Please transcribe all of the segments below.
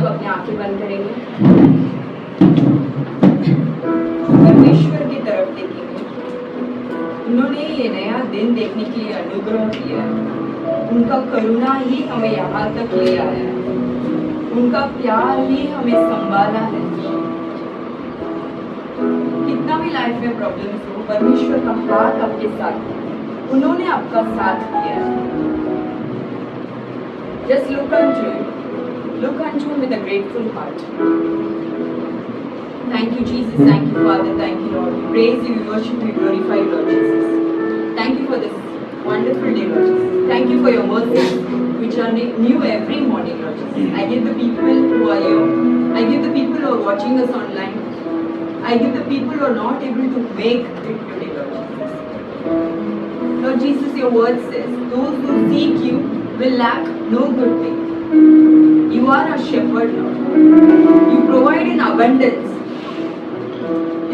सब अपनी आंखें बंद करेंगे, परमेश्वर की तरफ देखेंगे। उन्होंने ये नया दिन देखने के लिए अनुग्रह किया है। उनका करुणा ही हमें यहाँ तक ले आया है, उनका प्यार ही हमें संभाला है। कितना भी लाइफ में प्रॉब्लम्स हो, परमेश्वर का हाथ आपके साथ है, उन्होंने आपका साथ किया है। Just look unto him with a grateful heart. Thank you, Jesus. Thank you, Father. Thank you, Lord. We praise you, we worship you, glorify you, Lord Jesus. Thank you for this wonderful day, Lord Jesus. Thank you for your mercies, which are new every morning, Lord Jesus. I give the people who are here, I give the people who are watching us online, I give the people who are not able to make it today, Lord Jesus. Lord Jesus, your word says, those who seek you will lack no good thing. You are our shepherd, Lord. You provide in abundance.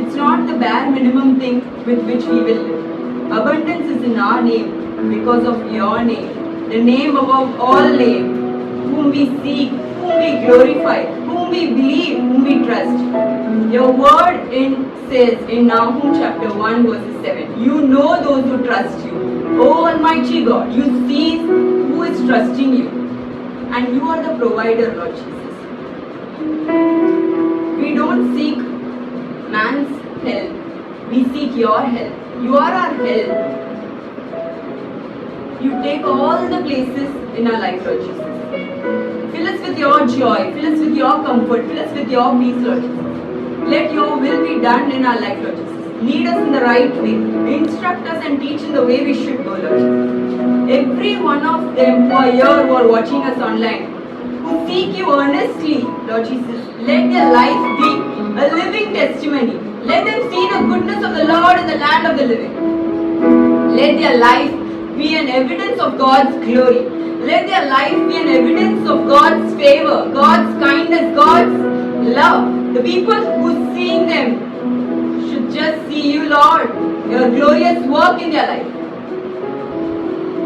It's not the bare minimum thing with which we will live. Abundance is in our name because of your name, the name above all names, whom we seek, whom we glorify, whom we believe, whom we trust. Your word says in Nahum chapter 1 verse 7, you know those who trust you. Oh Almighty God, you see who is trusting you, and you are the provider, Lord Jesus. We don't seek man's help, we seek your help. You are our help. You take all the places in our life, Lord Jesus. Fill us with your joy, fill us with your comfort, fill us with your peace, Lord Jesus. Let your will be done in our life, Lord Jesus. Lead us in the right way. Instruct us and teach in the way we should go, Lord Jesus. Every one of them who are here, who are watching us online, who seek you earnestly, Lord Jesus, let their life be a living testimony. Let them see the goodness of the Lord in the land of the living. Let their life be an evidence of God's glory. Let their life be an evidence of God's favor, God's kindness, God's love. The people who seeing them should just see you, Lord, your glorious work in their life.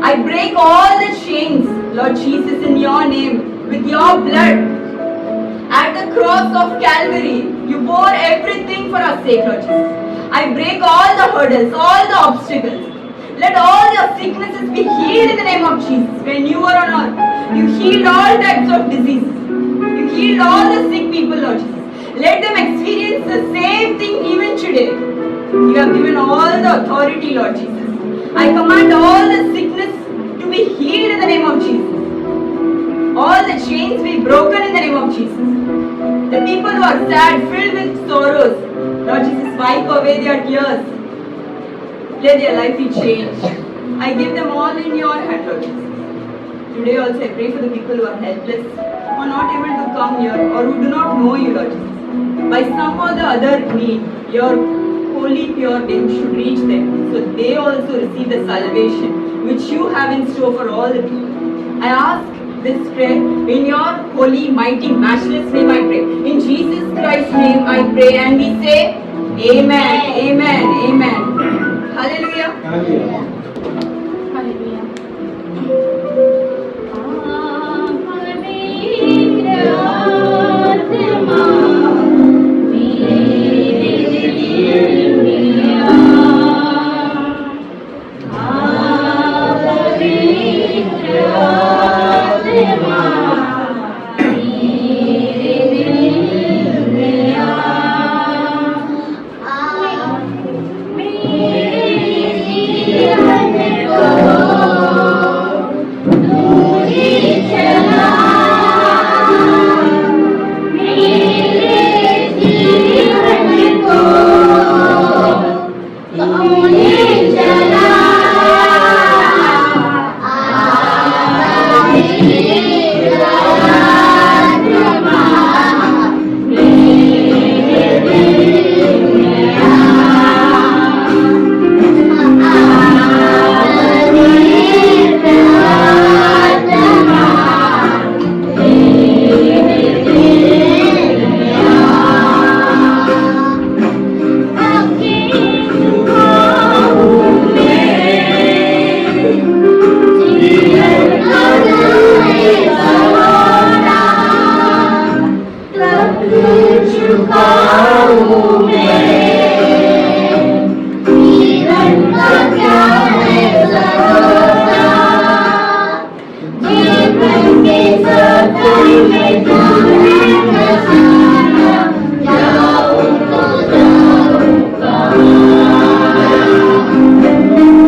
I break all the chains, Lord Jesus, in your name, with your blood. At the cross of Calvary, you bore everything for our sake, Lord Jesus. I break all the hurdles, all the obstacles. Let all your sicknesses be healed in the name of Jesus. When you were on earth, you healed all types of diseases. You healed all the sick people, Lord Jesus. Let them experience the same thing even today. You have given all the authority, Lord Jesus. I command all the sickness to be healed in the name of Jesus. All the chains be broken in the name of Jesus. The people who are sad, filled with sorrows, Lord Jesus, wipe away their tears. Let their life be changed. I give them all in your hand, Lord Jesus. Today also I pray for the people who are helpless, who are not able to come here, or who do not know you, Lord Jesus. By some or the other need, your holy pure name should reach them, so they also receive the salvation which you have in store for all the people. I ask this prayer in your holy, mighty, matchless name I pray. In Jesus Christ's name I pray, and we say, Amen, Amen, Amen. Hallelujah. Hallelujah. Yeah. झुकाऊं मैं, जीवन का क्या है भरोसा, जीवन के सफर में जाने का सारा, जाऊं तो जाऊं कहाँ।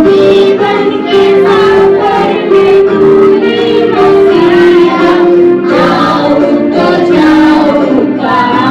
जीवन के सफर में तूने बसाया, जाऊं तो जाऊं कहाँ।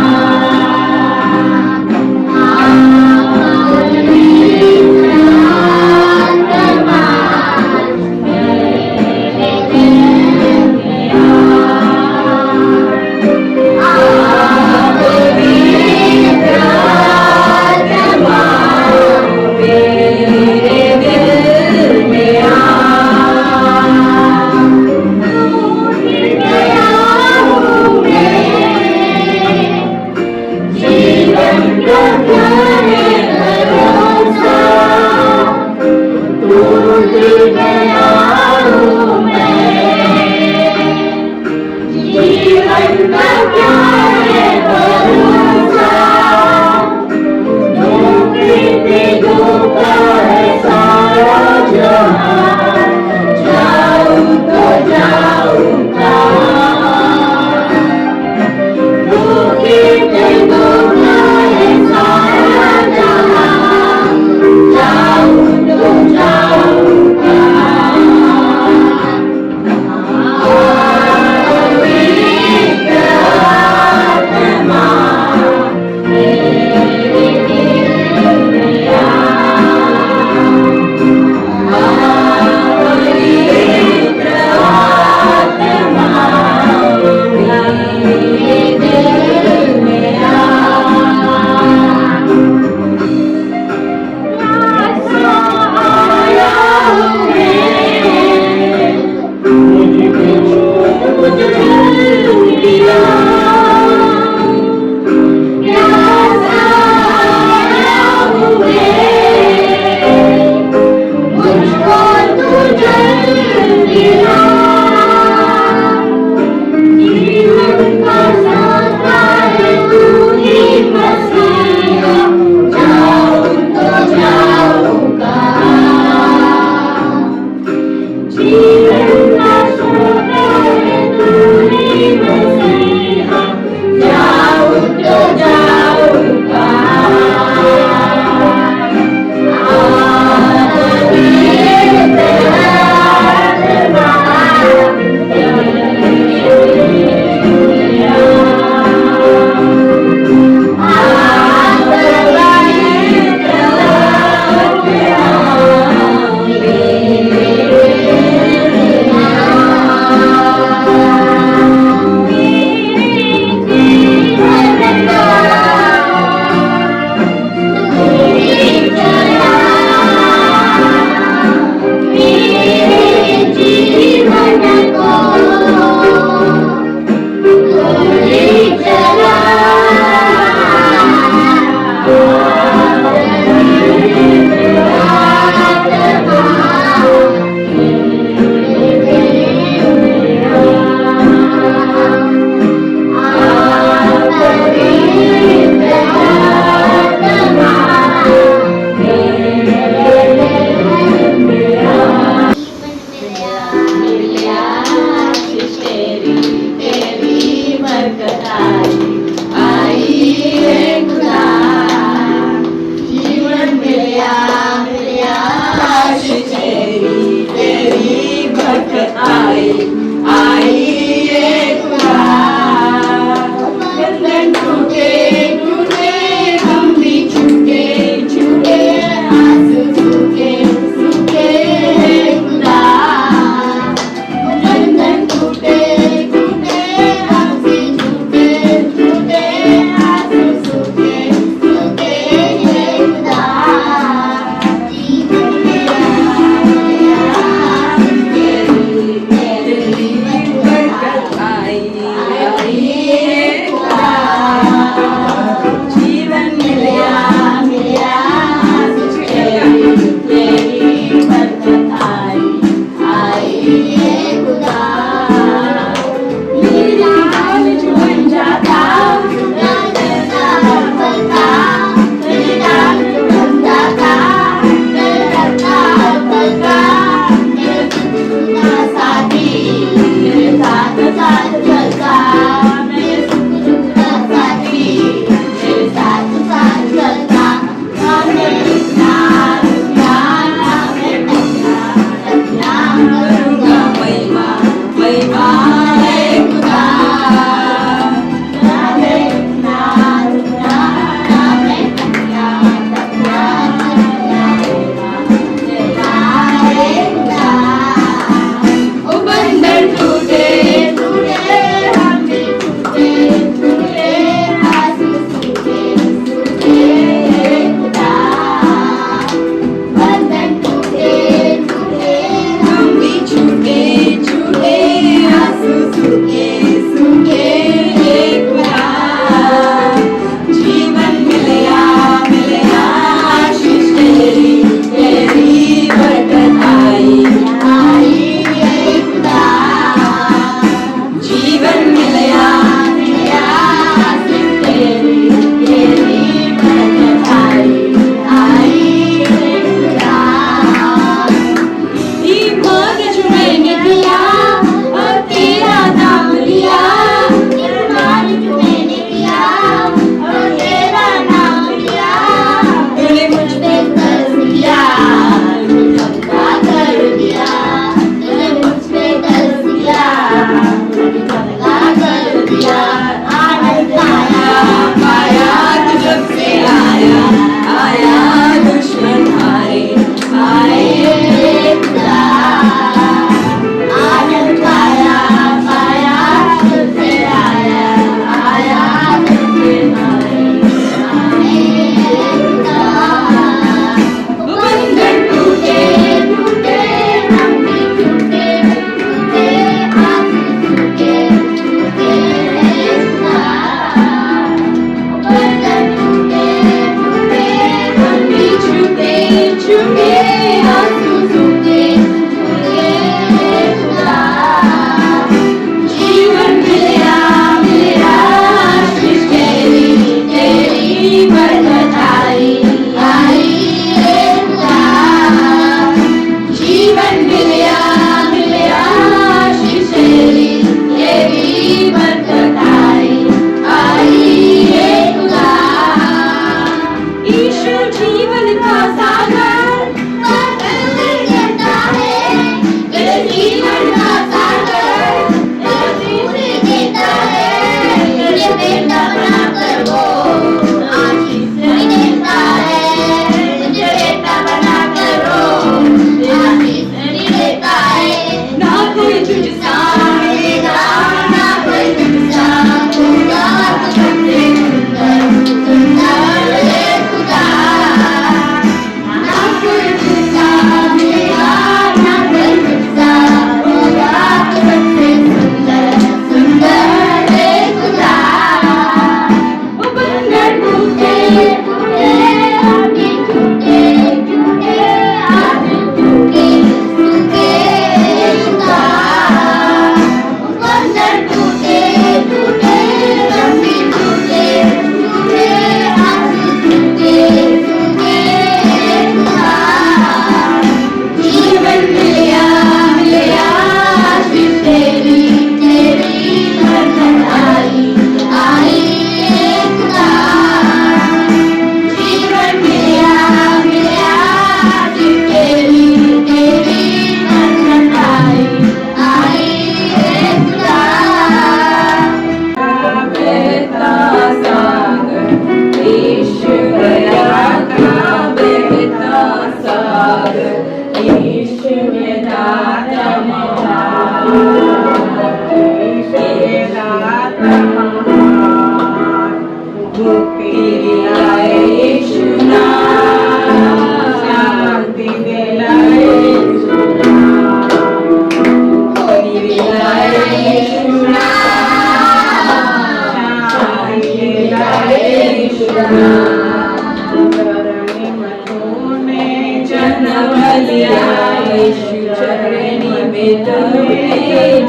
धरणी में तूने जन्म लिया यीशु चरणी में तूने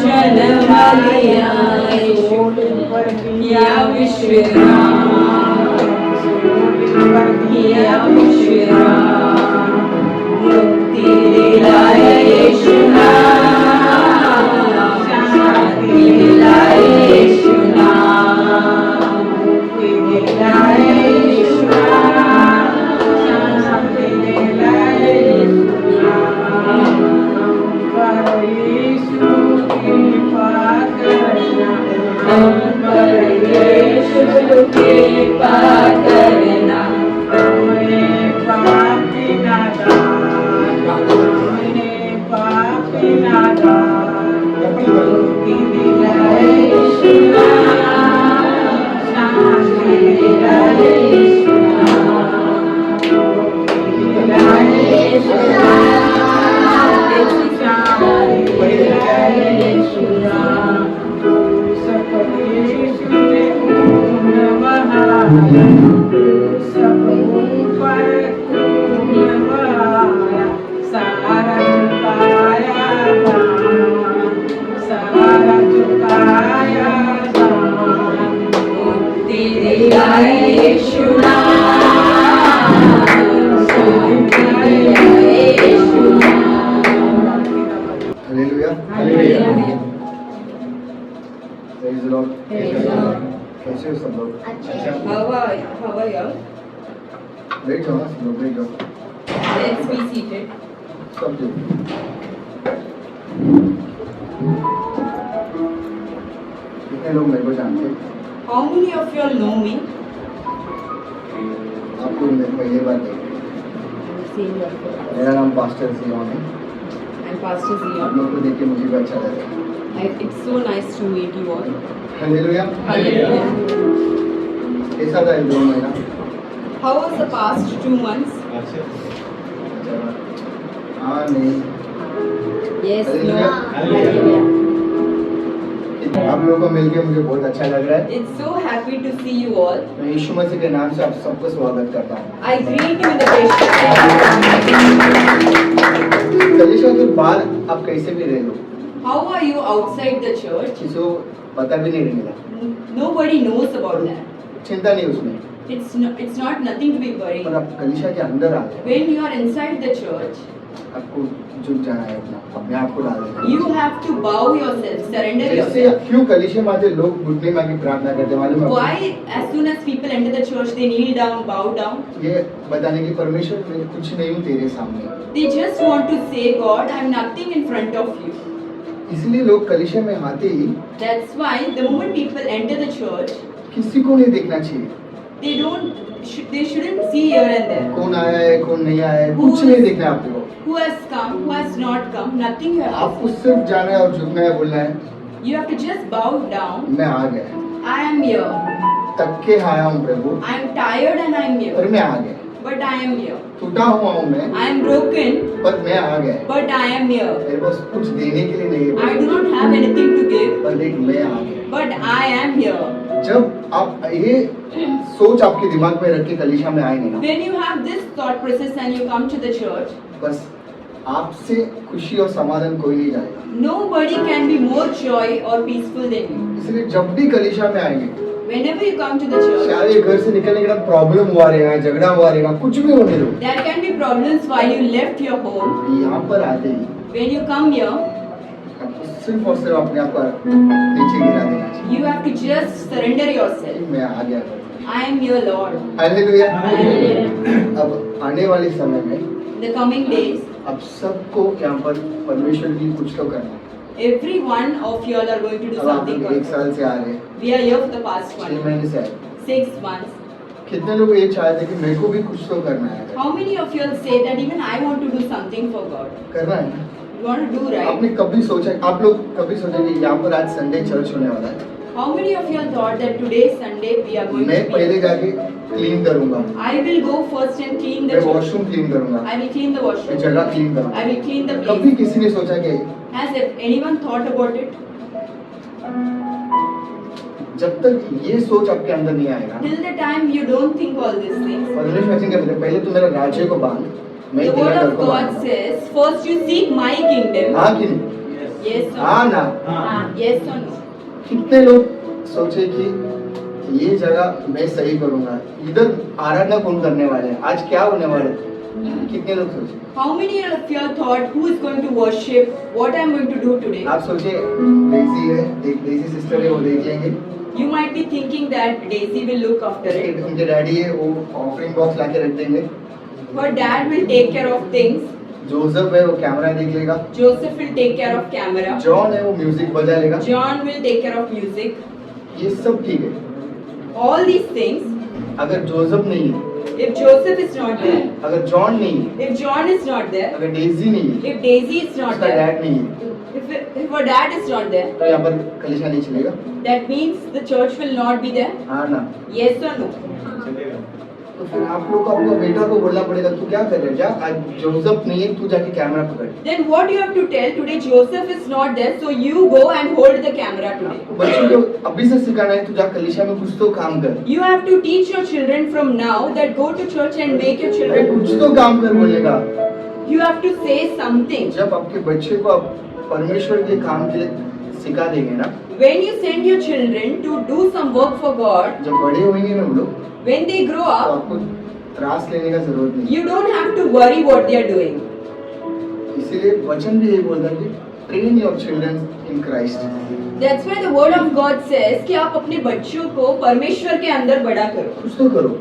जन्म लिया यीशु पर किया विश्राम किया विश्राम मुक्ति दिलाए यीशु नाम शांति दिलाए यीशु नाम मुक्ति दिलाए यीशु नाम, शांति दिलाए यीशु नाम। पर यीशु कृपा करना, हम पर यीशु कृपा करना हमें पापी नादान, हमें पापी नादान। मुक्ति दिलाए यीशु नाम, शांति दिलाए यीशु नाम। मुक्ति दिलाए यीशु नाम, शांति दिलाए यीशु नाम। सकल यीशु ने खून बहाया, सब ऊपर खून बहाया, सारा चुकाया दाम, सारा चुकाया दाम। मुक्ति दिलाए यीशु नाम शांति दिलाए यीशु नाम hallelujah hallelujah praise the Lord Praise the Lord. कैसे हो सब लोग How are you? बैठ जाओ ना सब लोग बैठ जाओ Let's be seated. सब लोग कितने लोग मेरे को जानते हैं How many of you all know me? आपको मैं पहली बार देख रहे हैं। मेरा नाम पास्टर सियोन है I'm Pastor आप Zion. लोग को देख के मुझे भी अच्छा लगा It's so nice to meet you all. Hallelujah Hallelujah. कैसा था ये 2 महीना How was the past 2 months? अच्छा हाँ नहीं Yes, Hallelujah. no. Hallelujah. आप लोगों को मिलके मुझे बहुत अच्छा लग रहा है It's so happy to see you all. मैं यीशु मसीह के नाम से आप सबको स्वागत करता हूँ I greet you in the precious name. कलीसिया के बाहर आप कैसे भी रह लो How are you outside the church? किसी को पता भी नहीं मिला Nobody knows about that. चिंता नहीं उसमें It's not nothing to be worried. पर आप कलीसिया के अंदर आ गए When you are inside the church, आपको झुक जाना है अपने आप को डाल देना है। you have to bow yourself, surrender जैसे yourself. क्यों कलीसिया में आते लोग घुटने में आके प्रार्थना करते मालूम है Why, as soon as people enter the church, they kneel down, bow down? ये बताने की परमेश्वर मैं कुछ नहीं हूँ तेरे सामने They just want to say, God, I'm nothing in front of you. इसलिए लोग कलीसिया में आते ही That's why the moment people enter the church, किसी को नहीं देखना चाहिए they shouldn't see here and there. कौन आया है कौन नहीं आया है कुछ नहीं देखना है आपको Who has come, who has not come, nothing you have आपको to see. सिर्फ जाना है और झुकना है बोलना है You have to just bow down. मैं आ गया I am here. तक के आया हूँ प्रभु I am tired and I am पर here. मैं आ गया But I am here. टूटा हुआ हूँ मैं I am broken, पर मैं आ गया but I am here. मेरे पास कुछ देने के लिए नहीं I do not have anything to give, पर लेकिन मैं आ गया but I am here. जब आप ये सोच आपके दिमाग में रख के कलीसिया में आएंगे ना When you have this thought process and you come to the church, बस आपसे खुशी और समाधान कोई नहीं जाएगा nobody can be more joy or peaceful than you. इसलिए जब भी कलीसिया में आएंगे Whenever you come to the church, शायद ये घर से निकलने के बाद प्रॉब्लम हुआ रहेगा झगड़ा हुआ रहेगा कुछ भी होने दो there can be problems while you left your home. यहाँ पर आते ही When you come here, आपको सिर्फ और सिर्फ अपने आप पर नीचे गिरा देना चाहिए you have to just surrender yourself. मैं आ गया I am your Lord. Hallelujah Hallelujah. अब आने वाले समय में The coming days, आप सबको यहाँ पर परमेश्वर की कुछ तो करना है every one of you all are going to do अब आप something. लोग for 1 साल God. से आ रहे हैं We are here for the past 6 1 महीने से आए 6 months. कितने लोग ये चाहते हैं कि मेरे को भी कुछ तो करना है How many of you all say that even I want to do something for God? करना है ना You want to do right? आपने कभी सोचा आप लोग कभी सोचा कि यहाँ पर आज संडे चर्च होने वाला है How many of you all thought that today Sunday we are going मैं to पहले be? जाके क्लीन करूंगा I will go first and clean the मैं church. वॉशरूम क्लीन करूंगा I will clean the मैं washroom. जगह क्लीन करूंगा I will clean the कभी place. किसी ने सोचा कि Has anyone thought about it? जब तक ये सोच आपके अंदर नहीं आएगा, till the time you don't think all these things, परमेश्वर वचन कहते हैं पहले तो मेरा राज्य को बांध, मैं the तेरा word घर of को God बांधूंगा। says, first you seek my kingdom. हाँ कि नहीं? Yes or हाँ no? ना? Yes or no? कितने लोग सोचे कि ये जगह मैं सही करूंगा, इधर आराधना कौन करने वाले हैं, आज क्या होने वाले हैं? कितने लोग सोचे? How many of you thought who is going to worship, what I am going to do today? आप सोचे डेजी है, एक डेजी सिस्टर है, वो देख लेंगे, You might be thinking that Daisy will look after it. उनके डैडी है वो ऑफरिंग बॉक्स लाके रख देंगे, Her dad will take care of things. Joseph है वो कैमरा देख लेगा, Joseph will take care of camera. John है वो म्यूजिक बजा लेगा, John will take care of music. ये सब ठीक है। All these things, अगर जोसेफ नहीं है, if Joseph is not there, अगर जॉन नहीं है, if John is not there, अगर डेजी नहीं है, if Daisy is not उसका there, डैड नहीं है, if her dad is not there, तो यहाँ पर कलीसिया नहीं चलेगा। that means the church will not be there. हाँ ना? Yes or no? तो फिर आप लोग को अपने बेटा को बोलना पड़ेगा, तू क्या कर रहा है, जा आज जोसेफ नहीं है, तू जाके कैमरा पकड़। Then what you have to tell today? Joseph is not there, so you go and hold the camera today. बच्चों को अभी से सिखाना है, तू जा कलीसिया में कुछ तो काम कर, You have to teach your children from now that go to church and make your children. कुछ तो काम कर बोलने का। You have to say something. जब आपके बच्चे को आप परमेश्वर के काम के लिए सिखा देंगे ना, When you send your children to do some work for God, जब बड़े होंगे ना वो लोग, when they grow तो up, आपको त्रास लेने का जरूरत नहीं। you don't have to worry what they are doing. इसीलिए वचन भी यही बोलता है कि train your children in Christ. That's why the word of God says कि आप अपने बच्चों को परमेश्वर के अंदर बड़ा करो. कुछ तो करो।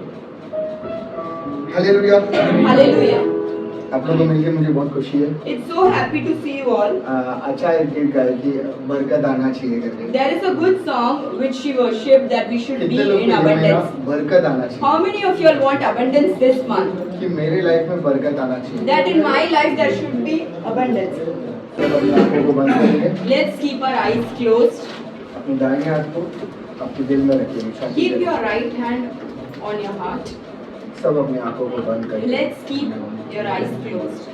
हालेलुया। Hallelujah. आप लोगों को मिलकर मुझे बहुत खुशी है। It's so happy to see you all. अच्छा एक गीत गाया कि बरकत आना चाहिए करके। There is a good song which she worshipped that we should be कितने लोग in के लिए मेरा abundance. बरकत आना चाहिए? How many of you all want abundance this month? कि मेरे लाइफ में बरकत आना चाहिए। That in my life there should be abundance. सब अपनी आंखों को बंद करेंगे, Let's keep our eyes closed. अपने दाहिने हाथ को आपके दिल में रखिए, छाती Keep पे। your right hand on your heart. सब अपनी आंखों को बंद करें। Let's keep your eyes closed.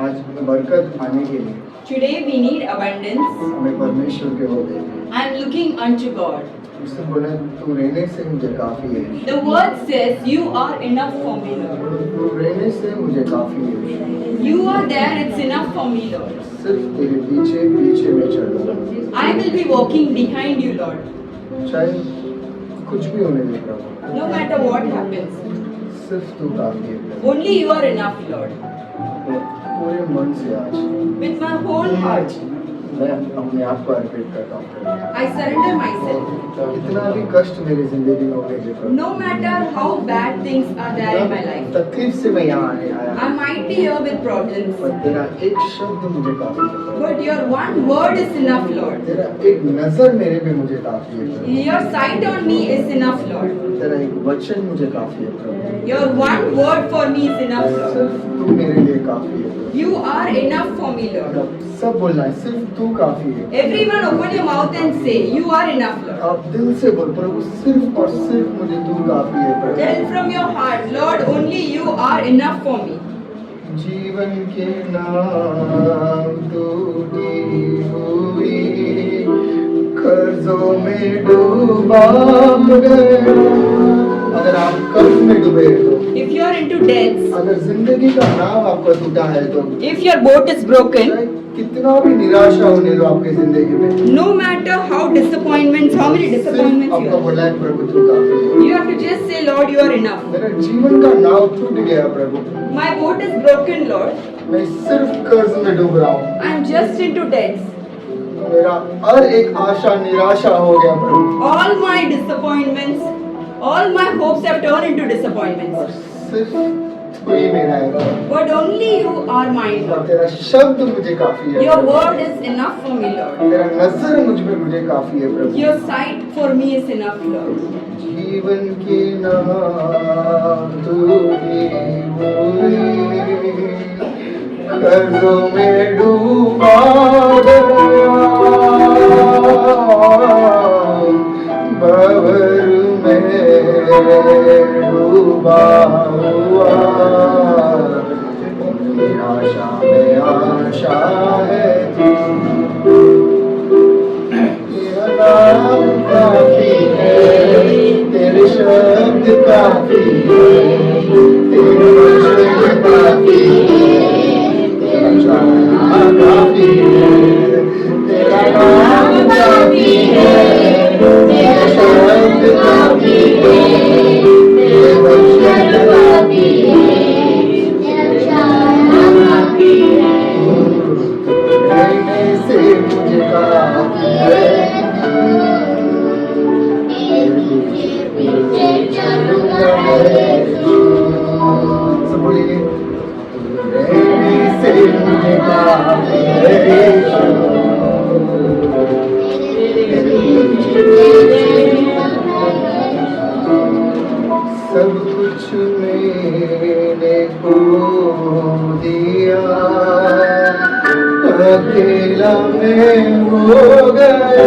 आज बरकत आने के लिए Today we need abundance. हमें परमेश्वर के हो गए। I am looking unto God. उससे बोले तू रहने से मुझे काफी है, The word says you are enough for me, Lord. तू रहने से मुझे काफी है, You are there, it's enough for me, Lord. सिर्फ तेरे पीछे पीछे मैं चलूंगा, I will be walking behind you, Lord. चाहे कुछ भी होने दे प्रभु, No matter what happens. सिर्फ तू काफी है प्रभु। Only you are enough, Lord. पूरे मन से आज With my whole heart, मैं अपने आप को अर्पित करता हूँ। I surrender myself. कितना भी कष्ट मेरी जिंदगी में हो गए प्रभु, No matter how bad things are there in my life. तकलीफ से मैं यहाँ आने आया, I might be here with problems. पर तेरा एक शब्द मुझे काफी है प्रभु। But your one word is enough, Lord. तेरा एक नजर मेरे पे मुझे काफी है प्रभु। Your sight on me is enough, Lord. तेरा एक वचन मुझे काफी है प्रभु। Your one word for me is enough, Lord. सिर्फ तू मेरे लिए काफी है प्रभु। You are enough for me, Lord. सब बोलना है, सिर्फ तू काफी है। Everyone open your mouth and say, you are enough, Lord. आप दिल से बोल प्रभु, सिर्फ और सिर्फ मुझे तू काफी है प्रभु। Tell from your heart, Lord, only you are enough for me. जीवन के नाम टूटी हुई कर्जों में डूबा गया। अगर आप कर्ज में डूबे तो, If you are into debts, अगर जिंदगी का नाम आपका टूटा है तो, if your boat is broken, चाहे कितना भी निराशा होने दो आपकी जिंदगी में, no matter how disappointments, how many सिर्फ disappointments आपका you have, बोला है प्रभु तू काफी है। you have to just say, Lord, you are enough. मेरा जीवन का नाव टूट गया प्रभु, My boat is broken, Lord. मैं सिर्फ कर्ज में डूब रहा हूँ। I am just into debts. मेरा हर एक आशा निराशा हो गया प्रभु, All my disappointments, all my hopes have turned into और disappointments. सिर्फ तू ही मेरा है प्रभु। But only you are mine, और Lord. तेरा शब्द मुझे काफी है Your Prabhu. word is enough for me, Lord. तेरा नजर मुझ पे मुझे काफी है प्रभु। Your sight for me is enough, Lord. जीवन के नाम टूटी हुई कर्जों में डूबा गया, भंवर में डूबा हुआ, निराशा में आशा है, तेरा नाम काफी काफी है, तेरा वचन काफी है, तेरा छाया काफी है, तेरा नाम काफी है, तेरा शब्द काफी है, तेरा वचन काफी है, तेरा छाया काफी है, रहने से मुझे काफी है, पीछे चलूंगा यीशु। सब बोलिए, रहने से मुझे काफी है यीशु, तेरे पीछे सब कुछ मैंने खो दिया, अकेला मैं हो गया,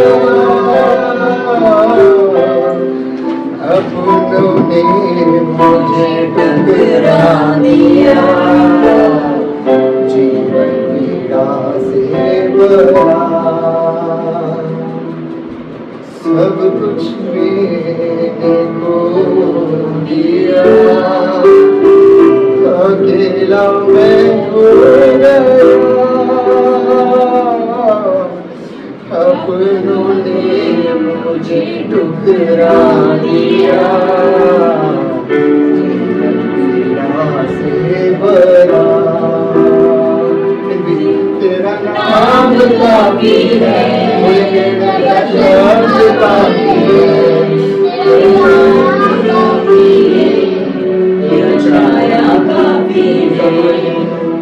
अपनों ने मुझे ठुकरा दिया, जीवन पीड़ा से भरा, सब कुछ मैंने खो दिया, अकेला मैं हो गया, अपनों ने मुझे ठुकरा दिया, जीवन पीड़ा से भरा, तेरा नाम काफी है, तेरा शब्द काफी है, तेरा नाम काफी है, तेरा छाया काफी है,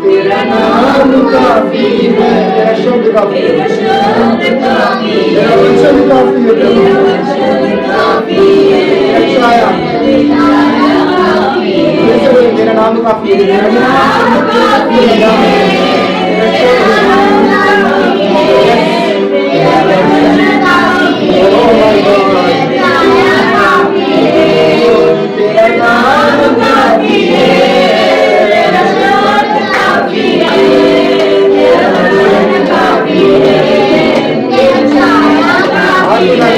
तेरा नाम काफी है, तेरा शब्द काफी है, तेरा शब्द काफी है, तेरा वचन काफी है, तेरा वचन काफी है, तेरा छाया काफी है, तेरा नाम काफी है, तेरा नाम काफी है, तेरा शब्द काफी है, तेरा वचन काफी है, oh my God, तेरा छाया काफी है, तेरा नाम काफी है, तेरा शब्द काफी है, तेरा वचन काफी है, तेरा छाया काफी है,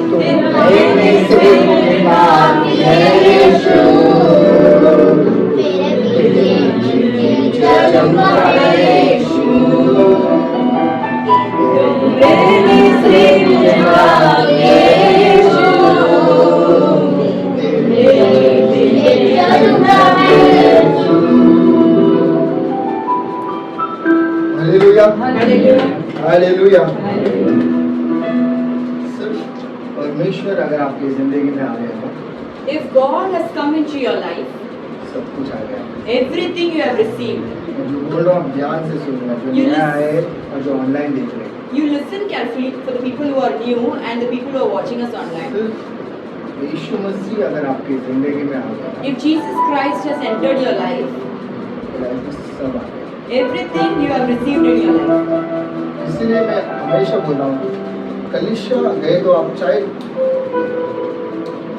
तुम रहने से मुझे काफी है यीशु, तेरे पीछे चलूंगा यीशु, रहने से मुझे काफी है यीशु, तेरे पीछे चलूंगा यीशु। Hallelujah, hallelujah. सिर्फ परमेश्वर अगर आपकी जिंदगी में आ गया तो If God has come into your life, सब कुछ आ गया। everything you have received, मैं जो बोल रहा हूँ ध्यान से सुनना, जो You नया listen. आए और जो ऑनलाइन देख रहे हैं। you listen carefully for the people who are new and the people who are watching us online. सिर्फ यीशु मसीह अगर आपकी जिंदगी में आ गया, If Jesus Christ has entered your life, तो लाइफ में सब आ गया। everything you have received in your life. इसलिए मैं हमेशा बोल रहा हूँ, कलीसिया गए तो आप चाहे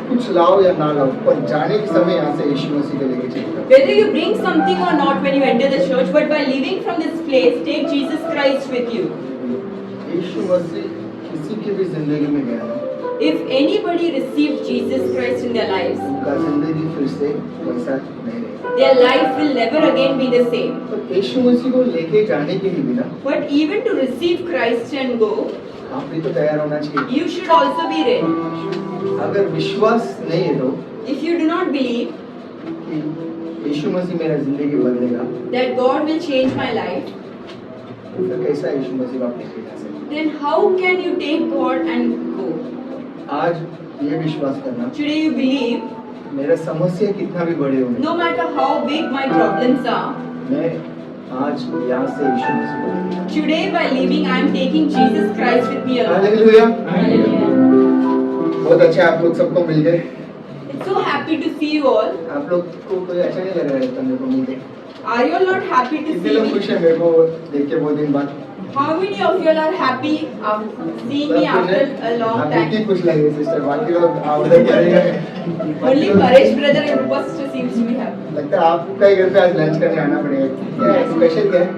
कुछ लाओ या ना लाओ, पर जाने के समय यहाँ से यीशु मसीह को लेके चलिए। Whether you bring something or not when you enter the church, but by leaving from this place, take Jesus Christ with you. यीशु मसीह किसी की भी जिंदगी में गया ना, If anybody received Jesus Christ in their lives, उनका जिंदगी फिर से वैसा नहीं रहेगा। their life will never again be the same. तो यीशु मसीह को लेके जाने के लिए भी ना, But even to receive Christ and go, आप भी तो तैयार होना चाहिए। you should also be ready. अगर विश्वास नहीं है तो If you do not believe कि यीशु मसीह मेरा जिंदगी बदलेगा, that God will change my life, तो फिर कैसा यीशु मसीह आप लेके जा सकते? then how can you take God and go? आज ये विश्वास करना, Today you believe, मेरा समस्या कितना भी बड़े होने, no matter how big my problems are, मैं आज यहाँ से यीशु मसीह को लेके जाऊंगा। today by leaving I am taking Jesus Christ with me along. Hallelujah. Hallelujah. बहुत अच्छा आप लोग सबको मिल गए। It's so happy to see you all. आप लोग को कोई अच्छा नहीं लग रहा है मेरे को मिलके? Are you all not happy to कितने see लोग me? खुश हैं मेरे को देख के बहुत दिन बाद? How many of you all are happy seeing me after a long आप time? कितनी खुश लगे सिस्टर, बाकी लोग आप उधर क्या Only Paresh brother and Rupa sister seems to be happy. लगता है आपको कई घर पे आज लंच करने आना पड़ेगा। क्या है स्पेशल क्या है?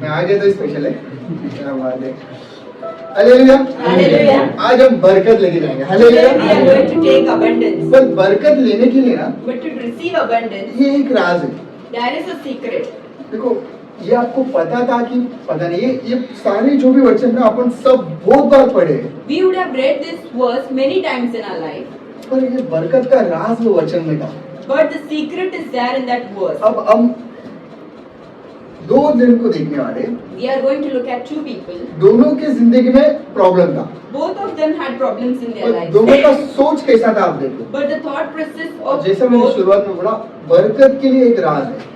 मैं आ गया तो स्पेशल है। क्या बात है। हालेलुया। हालेलुया। आज हम बरकत लेके जाएंगे। Today we are hallelujah. going to take abundance. पर बरकत लेने के लिए ना But to receive abundance, ये एक राज है। there is a secret. देखो ये आपको पता था कि पता नहीं, ये सारे जो भी वचन ना अपन सब बहुत बार पढ़े हैं। We would have read this verse many times in our life. पर ये बरकत का राज वो वचन में था। But the secret is there in that verse. अब हम दो जन को देखने वाले, We are going to look at two people. दोनों के जिंदगी में प्रॉब्लम था, Both of them had problems in their और lives. दोनों का सोच कैसा था आप देखो। But the thought process और of जैसा मैंने both, शुरुआत में बोला, बरकत के लिए एक राज है।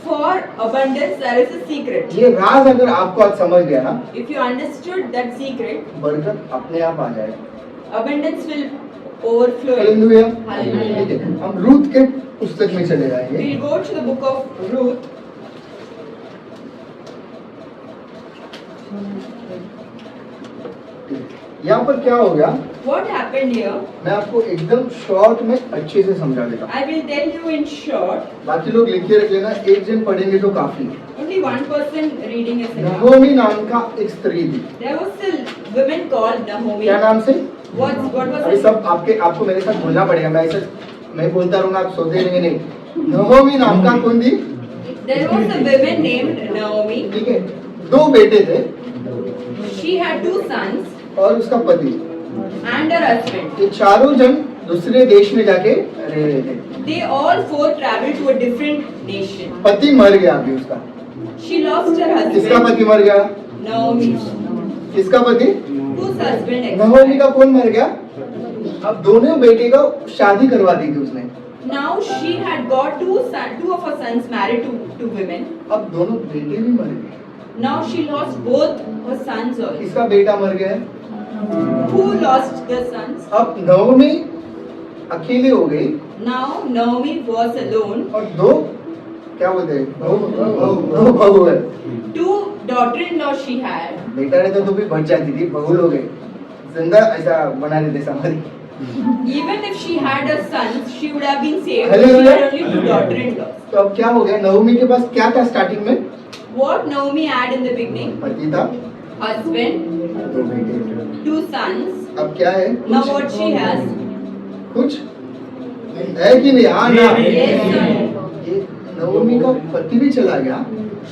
for abundance there is a secret. ये राज अगर आपको आज समझ गया ना, If you understood that secret, बरकत अपने आप आ जाएगा। abundance will overflow. Hallelujah. Hallelujah. ठीक है, हम रूथ के पुस्तक में चले जाएंगे। We'll go to the book of Ruth. यहाँ पर क्या हो गया, What happened here? मैं आपको एकदम शॉर्ट में अच्छे से समझा देता हूँ। I will tell you in short. बाकी लोग लिखे रख लेना, एक जन पढ़ेंगे तो काफी। Only one person reading is enough. नहोमी नाम का एक स्त्री थी। There was a woman called Naomi. क्या नाम से? What was अभी it? सब आपको मेरे साथ बोलना पड़ेगा, मैं ऐसे मैं बोलता रहूंगा, आप सोते रहेंगे नहीं। नहोमी नाम का कौन थी? There was a woman named Naomi. ठीक है, दो बेटे थे She had two sons और उसका पति। and her husband. ये चारों जन दूसरे देश में जाके रह रहे थे। They all four traveled to a different nation. पति मर गया अभी उसका। She lost her किसका husband. पति मर गया? Naomi. किसका पति? Whose husband नहोमी का expired. कौन मर गया? अब दोनों बेटे का शादी करवा दी थी उसने। Now she had got two of her sons married to women. अब दोनों बेटे भी मर गए। Now she lost both her sons also. किसका बेटा मर गया है? Who lost the sons? अब नहोमी अकेले हो गई Now Naomi was alone. और दो क्या बोलते हैं, दो बहू है। Two daughter-in-law she had. बेटा रहता तो भी बच जाती थी, बहू लोग है जिंदा ऐसा बना देते समाधि। Even if she had a son, she would have been saved. She Hallelujah. had only two daughter-in-laws. तो अब क्या हो गया, नहोमी के पास क्या था स्टार्टिंग में? What Naomi had in the beginning? पति था, Husband, दो बेटे थे। two sons. अब क्या है? Now what she has? कुछ है कि नहीं? हाँ ना। Yes, sir. ये नहोमी का पति भी चला गया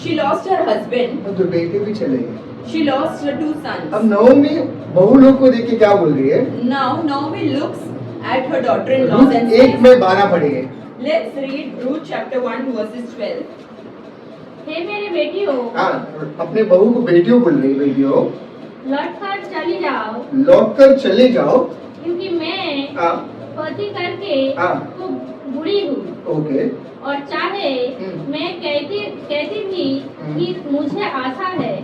She lost her husband. और दो बेटे भी चले गए। She lost her two sons. अब नहोमी बहू लोग को देख के क्या बोल रही है? Now Naomi looks at her daughter-in-laws Ruth and 1 says, में 12 पढ़ेंगे। let's read Ruth chapter 1 verses 12. हे मेरे बेटियों, हाँ, अपने बहू को बेटियों बोल रही है, बेटियों लौटकर चली जाओ, लौट कर चले जाओ। क्योंकि मैं हाँ, पति करके हाँ। तो बुढ़ी हूँ, ओके। और चाहे मैं कहती थी कि मुझे आशा है,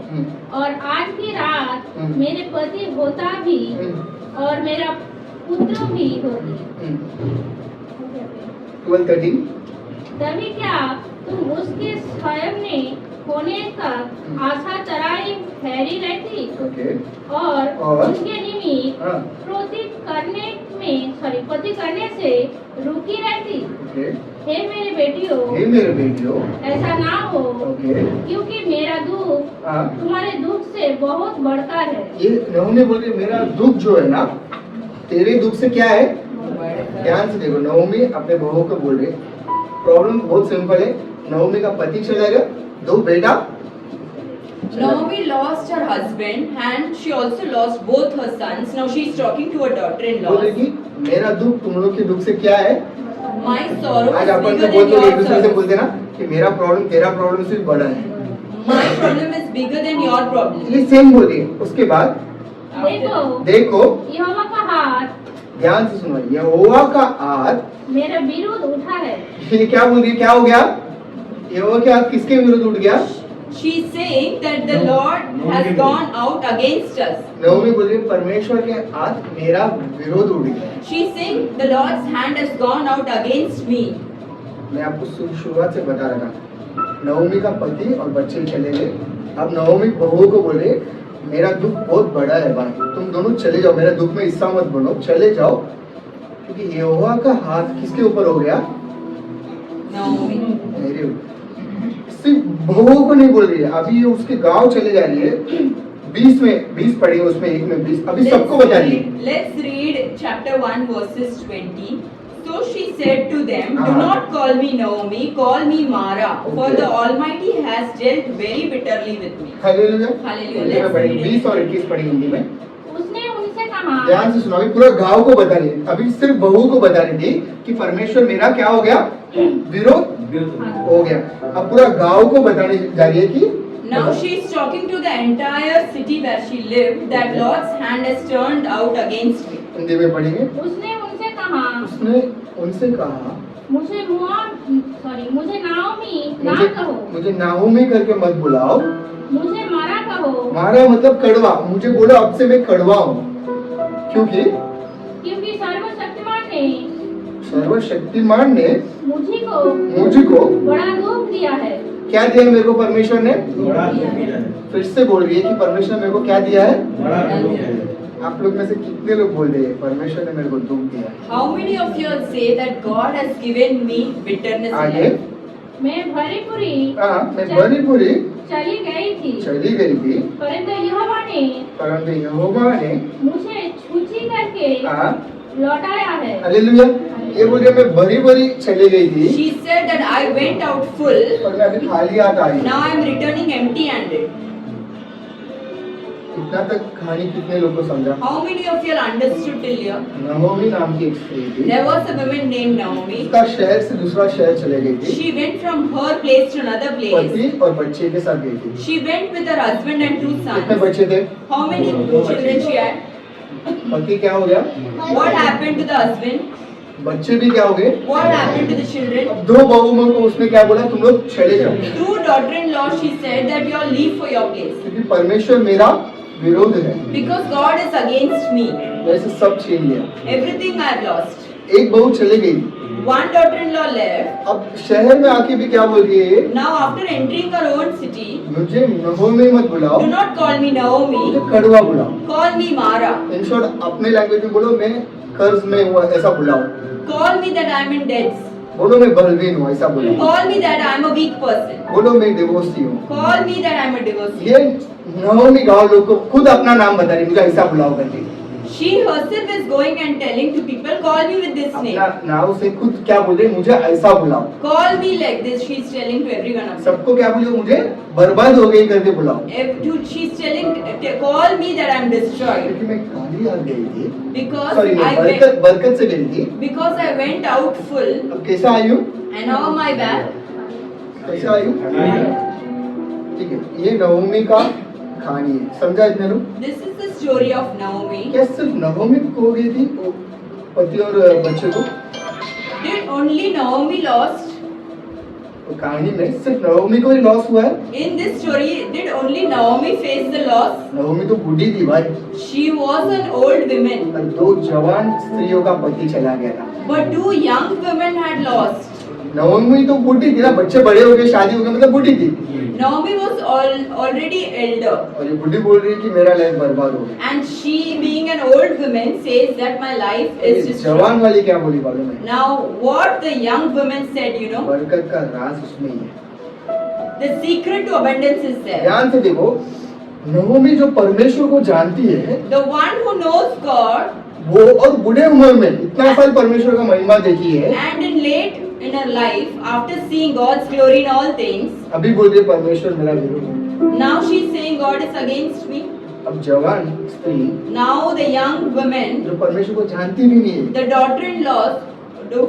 और आज की रात मेरे पति होता भी और मेरा पुत्र भी होती, 12-13। तभी क्या तुम उसके स्वयं होने तक आशा चराई ठहरी रहती ओके। और उसके निमित्त हाँ, पति करने से रुकी रहती। ओके। हे मेरे बेटियों, हे मेरे बेटियों, ऐसा ना हो, ओके। क्योंकि मेरा दुख हाँ, तुम्हारे दुख से बहुत बढ़कर है। ये नहोमी बोल रही है, मेरा दुख जो है ना, तेरे दुख से क्या है? ध्यान से देखो, नहोमी अपने बहू को बोल रही है। प्रॉब्लम बहुत सिंपल है, नहोमी का पति चला गया, दो बेटा। Naomi lost her husband and she also lost both her sons. Now she is talking to her बोल daughter-in-law. रही कि मेरा दुख तुम लोग के दुख से क्या है? My sorrow आज is अपन से bigger बोल than तो एक your दूसरे से sorrow. बोलते ना कि मेरा प्रॉब्लम तेरा प्रॉब्लम से भी बड़ा है। My problem is bigger than your problem. ये सेम बोल रही है। उसके बाद देखो, देखो, यहोवा का हाथ ध्यान से सुनो, यहोवा का हाथ मेरे विरुद्ध उठा है। ये क्या बोल रही है? क्या हो गया? यहोवा के हाथ किसके विरुद्ध उठ गया? She is saying that the Lord has gone out against us. नहोमी बोल रही है, परमेश्वर के हाथ मेरा विरोध उठ गया। She is saying the Lord's hand has gone out against me. मैं आपको शुरुआत से बता रहा था, नहोमी का पति और बच्चे चले गए। अब नहोमी बहू को बोले, मेरा दुख बहुत बड़ा है भाई, तुम दोनों चले जाओ, मेरा दुख में हिस्सा मत बनो, चले जाओ, क्योंकि यहोवा का हाथ किसके ऊपर हो गया? Naomi. मेरे ऊपर। सिर्फ बहू को नहीं बोल रही है, अभी ये उसके गांव चले जा रही है, 20 पढ़ेंगे, उसमें एक में 20, अभी सबको बता दिए। Let's read chapter 1 verses 20. So she said to them, do हाँ। not call me Naomi, call me Mara, for Okay. the Almighty has dealt very bitterly with me. Hallelujah. Hallelujah. Hindi में Let's पढ़ेंगे, read it. 20 और 21 पढ़ेंगे हिंदी में। उसने उनसे कहा, ध्यान से सुनो, अभी पूरा गांव को बता रही है, अभी सिर्फ बहू को बता रही थी कि परमेश्वर मेरा क्या हो गया, विरोध हो गया। अब पूरा गांव को बताने जा रही है कि Now she is talking to the entire city where she lived, that Lord's hand has turned out against me. Hindi में पढ़ेंगे। उसने उनसे कहा, उसने उनसे कहा, मुझे नाओमी ना कहो, मुझे नाहोमी करके मत बुलाओ, मुझे मारा कहो, मारा मतलब कड़वा, मुझे बोलो अब से मैं कड़वा हूँ, क्योंकि सर्वशक्तिमान ने मुझको बड़ा दुख दिया है। क्या दिया मेरे को परमेश्वर ने? बड़ा दुख दिया है। फिर से बोल रही है कि परमेश्वर मेरे को क्या दिया है? बड़ा दुख दिया है। आप लोग में से कितने लोग बोल रहे हैं परमेश्वर ने मेरे को दुख दिया है? How many of you all say that God has given me bitterness in आगे life? मैं भरी पूरी मैं भरी पूरी चली गई थी, चली गई थी, परंतु यहोवा ने मुझे छूची करके लौटाया है। हालेलुया। ये बोल रही है मैं भरी भरी चली गई थी, She said that I went out full, पर मैं अभी खाली हाथ आई। now I am returning empty-handed. इतना तक कहानी कितने लोग को समझा? How many of you all understood till here? नहोमी नाम की एक स्त्री थी, There was a woman named Naomi. उसका शहर से दूसरा शहर चले गई थी, She went from her place to another place. पति और बच्चे के साथ गई थी। She went with her husband and 2 कितने sons. बच्चे थे? How many children she had? पति क्या हो गया? What happened to the husband? बच्चे भी क्या हो गए? What happened to the children? अब 2 बहुओं को उसने क्या बोला, तुम लोग चले जाओ, 2 daughter-in-law, she said that you all leave for your place. क्योंकि परमेश्वर मेरा विरोध है। Because God is against me. वैसे सब छीन लिया। Everything I have lost. एक बहू चले गई, 1 daughter-in-law left. अब शहर में आके भी क्या बोल रही है? Now after entering her own city, मुझे नहोमी मत बुलाओ, do not call me Naomi, मुझे कड़वा बुलाओ। call me Mara. In short अपने लैंग्वेज में बोलो मैं कर्ज में हुआ, ऐसा बुलाओ। Call me that I am in debts. बोलो मैं बलवीन हूँ, ऐसा बोलो। Call me that I am a weak person. बोलो मैं डिवोर्सी हूँ। Call me that I am a divorcee. ये नहोमी गाँव लोग को खुद अपना नाम बता रही, मुझे ऐसा बुलाओ करके। She herself is going and telling to people, call me with this अपना name. नाम से खुद क्या बोल रही, मुझे ऐसा बुलाओ। Call me like this. She is telling to everyone of them. सबको क्या बोलो, मुझे बर्बाद हो गई करके बुलाओ। She is telling, call me that I am destroyed. क्योंकि मैं खाली हाथ गई थी, Because सॉरी I बरकत से गई थी, because I went out full अब कैसा आई हूँ? and now my back. कैसा आई हूँ? ठीक है, ये नहोमी का कहानी है, समझा इतने लोग? This is the story of Naomi. क्या सिर्फ नहोमी को गई थी वो पति और बच्चे को? Did only Naomi lost? वो कहानी में सिर्फ नहोमी को ही लॉस हुआ है? In this story, did only Naomi face the loss? नहोमी तो बूढ़ी थी भाई, She was an old woman, और 2 जवान स्त्रियों का पति चला गया था। but 2 young women had lost. नहोमी तो बूढ़ी थी ना, बच्चे बड़े हो गए, शादी हो गई, मतलब बूढ़ी थी। Naomi was already elder, और ये बूढ़ी बोल रही है कि मेरा लाइफ बर्बाद हो गया। and she, being an old woman, says that my life is ये destroyed. जवान वाली क्या बोली मालूम है? Now, what the young woman said, you know, बरकत का राज उसमें ही है। the secret to abundance is there. ध्यान से देखो, नहोमी जो परमेश्वर को जानती है, The one who knows God वो और बूढ़े उम्र में इतना साल परमेश्वर का महिमा देखी है, and in late in her life, after seeing God's glory in all things, अभी बोल रही है परमेश्वर मेरा विरोध है। now she's saying God is against me. अब जवान स्त्री Now the young woman, जो परमेश्वर को जानती भी नहीं है, the daughter-in-law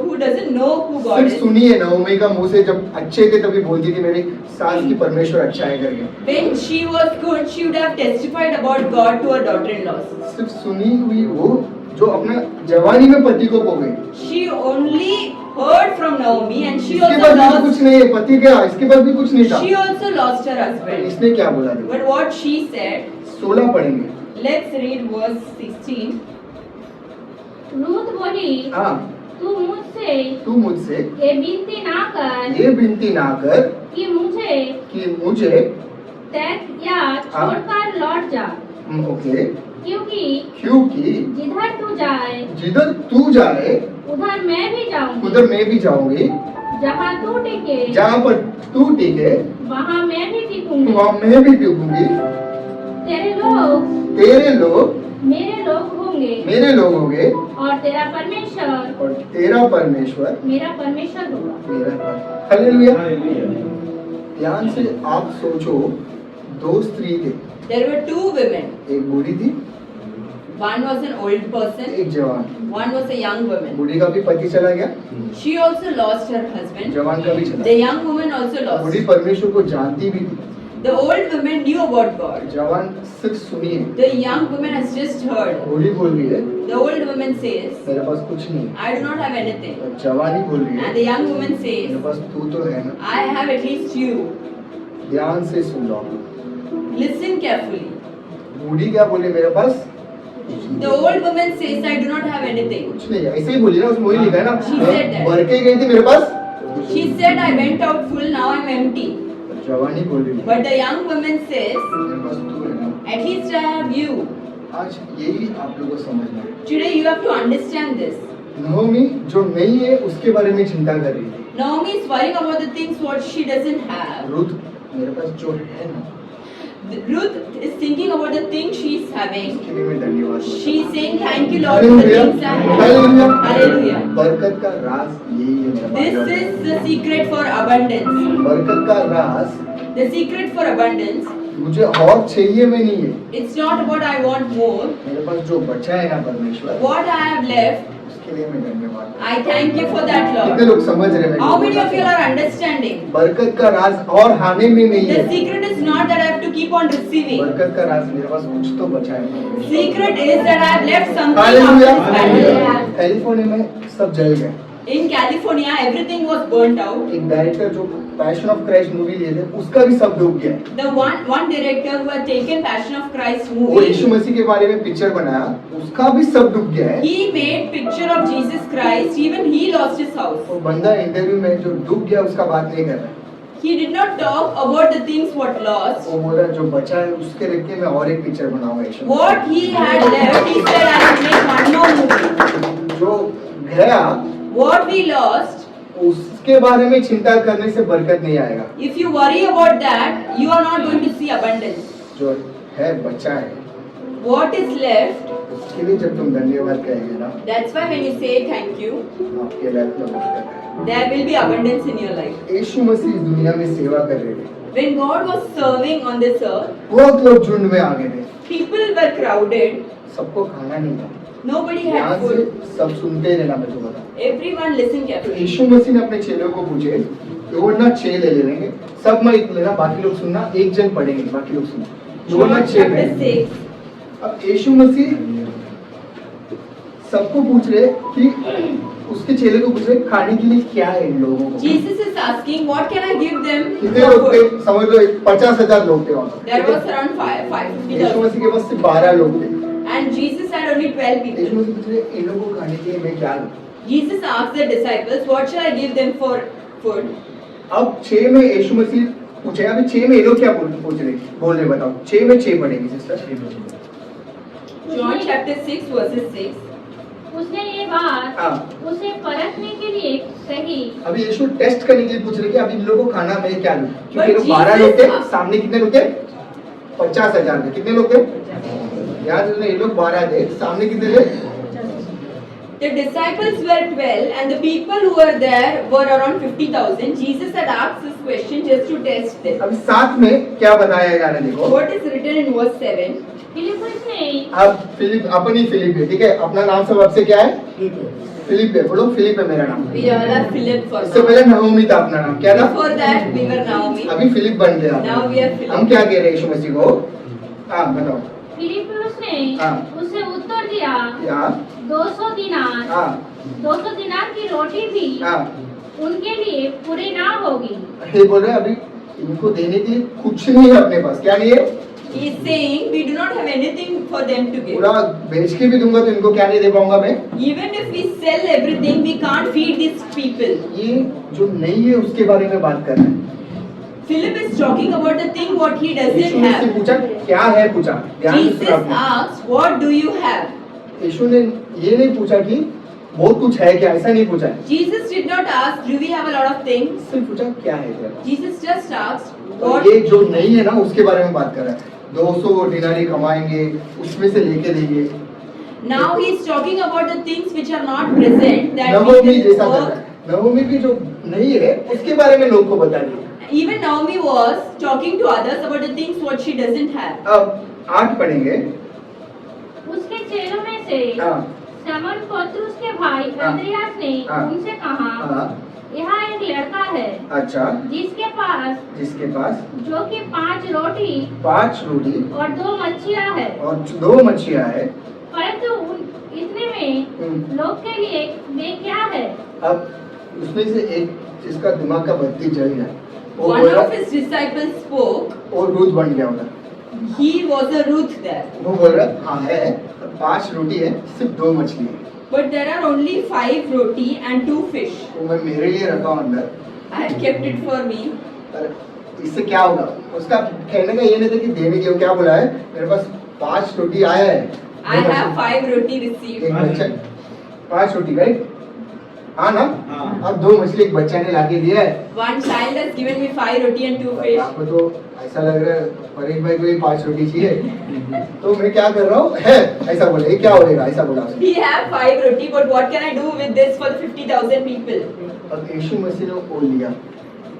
who doesn't know who God सिर्फ is, सुनी है नहोमी का मुंह से, जब अच्छे थे तभी बोलती थी मेरी सास की परमेश्वर अच्छा है करके। when she was good, she would have testified about God to her daughter-in-laws. सिर्फ सुनी हुई वो जो अपना जवानी में पति को खो गई, She only heard from Naomi and she इसके also पास भी lost. कुछ नहीं है, पति क्या, इसके पास भी कुछ नहीं था। She also lost her husband. इसने क्या बोला देखो, But what she said, 16 पढ़ेंगे। let's read verse 16. रूथ बोली, हाँ, तू मुझसे ये विनती ना कर ये विनती ना कर कि मुझे त्याग या छोड़कर लौट जा, ओके, क्योंकि जिधर तू जाए उधर मैं भी जाऊंगी, जहाँ पर तू टिके वहाँ मैं भी टिकूंगी। तेरे लोग तेरे लोग मेरे लोग होंगे मेरे लोग होंगे और तेरा परमेश्वर और तेरा परमेश्वर मेरा परमेश्वर होगा। मेरा परमेश्वर। हालेलुया। Hallelujah. ध्यान से आप सोचो, दो स्त्री थे, There were two women. एक बूढ़ी थी, One was an old person, एक जवान। one was a young woman. बूढ़ी का भी पति चला गया, She also lost her husband. जवान का भी चला The गया। young woman also बूढ़ी lost. परमेश्वर को जानती भी थी, The old woman knew about God. जवान सिर्फ सुनी है। The young woman has just heard. बूढ़ी बोल रही है The old woman says, मेरे पास कुछ नहीं है, I do not have anything. और जवानी बोल रही है And the young woman मेरे says, पास तू तो है ना। I have at least you. ध्यान से सुन लो। Listen carefully. बूढ़ी क्या बोले, मेरे पास The old woman says, I do not have anything. कुछ नहीं है, ऐसे ही बोली ना, उसमें वही लिखा है ना, She said that. भर के गई थी मेरे पास। She said, I went out full, now I'm empty. जवानी बोल रही है But the young woman says, मेरे पास तू है ना। at least I have you. आज यही आप लोगों को समझना है। Today you have to understand this. नहोमी जो नहीं है उसके बारे में चिंता कर रही थी। Naomi is worrying about the things what she doesn't have. रुत मेरे पास जो है ना, Ruth is thinking about the things she's having. उसके लिए मैं धन्यवाद करता हूँ। She's saying thank you Lord for the hallelujah, things I have. Hallelujah. Hallelujah. बरकत का राज यही है मेरा This भाई। is the secret for abundance. बरकत का राज The secret for abundance. मुझे और चाहिए में नहीं है, It's not about I want more. मेरे पास जो बचा है ना परमेश्वर, What I have left, उसके लिए मैं धन्यवाद करता हूँ। I thank you for that कितने Lord. लोग समझ रहे हैं? How many of you are understanding? बरकत का राज और हानि में नहीं The है। secret is not that I have to keep on receiving. बरकत का राज मेरे पास कुछ तो बचा है। Secret is that I have left something hallelujah. after this battle. California में सब जल गए। In California, everything was burnt out. एक डायरेक्टर जो पैशन ऑफ क्राइस्ट मूवी लिए थे, उसका भी सब डूब गया। The one director who had taken Passion of Christ वो यीशु movie, मसीह के बारे में पिक्चर बनाया, उसका भी सब डूब गया है। he made picture of Jesus Christ. Even he lost his house. वो बंदा इंटरव्यू में जो डूब गया उसका बात नहीं कर रहा है। He did not talk about the things what lost. वो बोल रहा है जो बचा है उसके रख के मैं और एक पिक्चर बनाऊंगा यीशु मसीह। What he had left, he said, I will make one more movie. जो गया What we lost, उसके बारे में चिंता करने से बरकत नहीं आएगा। if you worry about that, you are not going to see abundance. जो है बचा है, What is left, उसके लिए जब तुम धन्यवाद कहेंगे ना, that's why when you say thank you, आपके लाइफ में बरकत है। there will be abundance in your life. यीशु मसीह इस दुनिया में सेवा कर रहे थे, When God was serving on this earth, बहुत लोग झुंड में आ गए थे, people were crowded, सबको खाना नहीं था। nobody ध्यान had से food. सब सुनते रहना, मैं तो बता। Everyone listen तो carefully. यीशु मसीह ने अपने चेलों को पूछे, दो ना 6 ले लेंगे, सब माइक लेना, बाकी लोग सुनना, एक जन पढ़ेंगे, बाकी लोग सुनना। दो ना John 6 chapter में 6. अब यीशु मसीह सबको पूछ रहे कि उसके चेले को पूछ रहे खाने के लिए क्या है इन लोगों को। Jesus is asking, what can I give them कितने for लोग थे? food? समझ लो 50,000 लोग थे वहाँ There पर। was around 550,000. यीशु मसीह के पास सिर्फ 12 लोग थे। And Jesus had only 12 Yeshu people. मसीह पूछ रहे इन लोगों को खाने के लिए मैं क्या दूं? Jesus asked the disciples, what shall I give them for food? अब 6 में यीशु मसीह पूछे, अभी 6 में ये लोग क्या पूछ रहे बोल रहे बताओ। 6 में 6 पढ़ेंगे सिस्टर। John chapter 6 verses 6. उसने ये बात हाँ। उसे परखने के लिए कही। अभी यीशु टेस्ट करने के लिए पूछ रहे कि अब इन लोगों को खाना मैं क्या दूं? क्योंकि But लोग 12 लोग थे, Jesus- सामने कितने लोग थे? 50,000 थे। कितने लोग थे? याद रखना, ये लोग 12 थे, सामने कितने थे? The disciples were 12 and the people who were there were around 50,000. Jesus had asked this question just to test them. अभी साथ में क्या बताया जा रहा है देखो। What is written in verse 7? फिलिप्पुस ने अब फिलिप अपनी फिलिप है, ठीक है, अपना नाम सब आपसे क्या है? फिलिप है, बोलो फिलिप है मेरा नाम। We all are Philip for इससे now. पहले नहोमी था अपना नाम, क्या था? Before that we were Naomi. अभी फिलिप बन गया। Now we are Philip. हम क्या कह रहे हैं यीशु मसीह को? हाँ बताओ। फिलिप्पुस ने हाँ। उसे उत्तर दिया, हाँ 200 दिनार हाँ 200 दिनार की रोटी भी हाँ। उनके लिए पूरी ना होगी। ये बोल रहे हैं अभी इनको देने के लिए कुछ नहीं है अपने पास। क्या नहीं है? He is saying we do not have anything for them to give. पूरा बेच के भी दूंगा तो इनको क्या नहीं दे पाऊंगा मैं। Even if we sell everything, we can't feed these people. ये जो नहीं है उसके बारे में बात कर रहे हैं। Philip is talking about the thing what he Yeshu doesn't ने उससे have. पूछा क्या है, पूछा ध्यान से Jesus सुना आपने। asked, what do you have? यीशु ने ये नहीं पूछा कि बहुत कुछ है क्या, ऐसा नहीं पूछा है। Jesus did not ask, do we have a lot of things? सिर्फ पूछा क्या है तेरे पास। Jesus just asked, और what? ये जो नहीं है ना उसके बारे में बात कर रहा है। 200 दिनारी कमाएंगे, उसमें से लेके देंगे। Now he is talking about the things which are not present, that Navami we जैसा can कर रहा work. है। नवमी भी जो नहीं है उसके बारे में लोग को बता दिए। Even Naomi was talking to others about the things what she doesn't have. अब 8 पढ़ेंगे। उसके चेलों में से हाँ शमौन पतरस के भाई हाँ। अंद्रियास ने हाँ। उनसे कहा, हाँ यहाँ एक लड़का है अच्छा, जिसके पास जो कि 5 रोटी 5 रोटी और 2 मच्छियाँ है, और 2 मच्छियाँ है। परंतु इतने में लोग के लिए वे क्या है? अब उसमें से एक जिसका दिमाग का बत्ती जल गया, वो One बोला of his disciples spoke. और रूथ बन गया उधर। He was a Ruth there. वो बोल रहा हाँ है, 5 रोटी है, सिर्फ 2 मछली है। But there are only 5 roti and 2 fish. वो मैं मेरे लिए रखा हूँ अंदर। I have kept it for me. अरे, इससे क्या होगा? उसका कहने का ये नहीं था कि देने के लिए, वो क्या बोला है, मेरे पास 5 रोटी आया है। I have 5 roti received. एक बच्चा 5 रोटी राइट? हाँ ना? हाँ। अब 2 मछली एक बच्चा ने लाके दिया है। One child has given me 5 roti and 2 fish. आपको तो ऐसा लग रहा है परेश भाई को ये 5 रोटी चाहिए, तो मैं क्या कर रहा हूँ है ऐसा बोले, ये क्या होगा ऐसा बोला उसने। We have 5 roti, but what can I do with this for 50,000 people? अब यीशु मसीह ने वो लिया।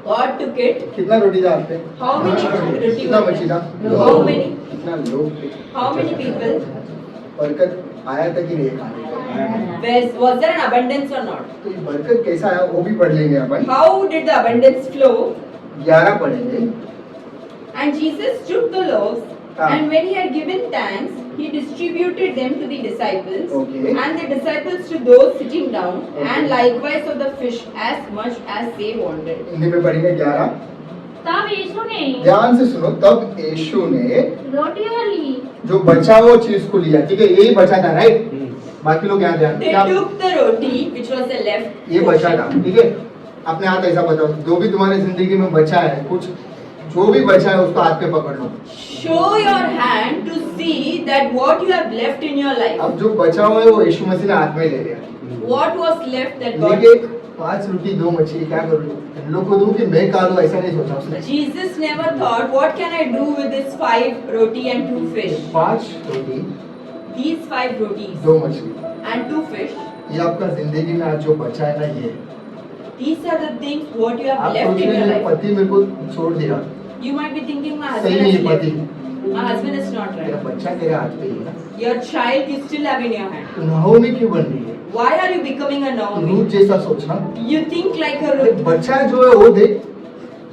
God took it. कितना रोटी था आप पे? How many roti? कितना मछली था? How many? कितना लोग थे? How many people? बरकत आया था कि नहीं खाने का? Was there an abundance or not? तो ये बरकत कैसा आया वो भी पढ़ लेंगे अपन। How did the abundance flow? 11 पढ़ेंगे। And Jesus took the loaves, हाँ। and when he had given thanks, he distributed them to the disciples, Okay. and the disciples to those sitting down, Okay. and likewise of the fish as much as they wanted. Hindi में पढ़ेंगे 11। तब यीशु ने ध्यान से सुनो, तब यीशु ने रोटी और ली, जो बचा वो चीज को लिया, ठीक है, यही बचा था राइट? बाकी लोग यहाँ ध्यान They क्या took the roti, which was the left. ये बचा था, ठीक है? अपने हाथ ऐसा बताओ, जो भी तुम्हारी जिंदगी में बचा है, कुछ जो भी बचा है उसको हाथ पे पकड़ लो। Show your hand to see that what you have left in your life. अब जो बचा हुआ है वो यीशु मसीह ने हाथ में ले लिया। What was left that God. लेके 5 रोटी 2 मछली क्या करूँ? इन लोग को दूं कि मैं खा लूं, ऐसा नहीं सोचा उसने। Jesus never thought, what can I do with this 5 roti and 2 fish? 5 roti These 5 rotis 2 मछली, and 2 fish. ये आपका जिंदगी में आज जो बचा है ना, ये These are the things what you have आप left सोच in रहे your हैं life. पति मेरे को छोड़ दिया, You might be thinking my सही husband नहीं has है left. पति, My husband is not तेरा right. बच्चा तेरे हाथ पे ही है ना, Your child you still have in your hand. तो नहोमी क्यों बन रही है? Why are you becoming a तो Naomi? रूथ जैसा सोचना, You think like a अरे Ruth. बच्चा जो है वो देख,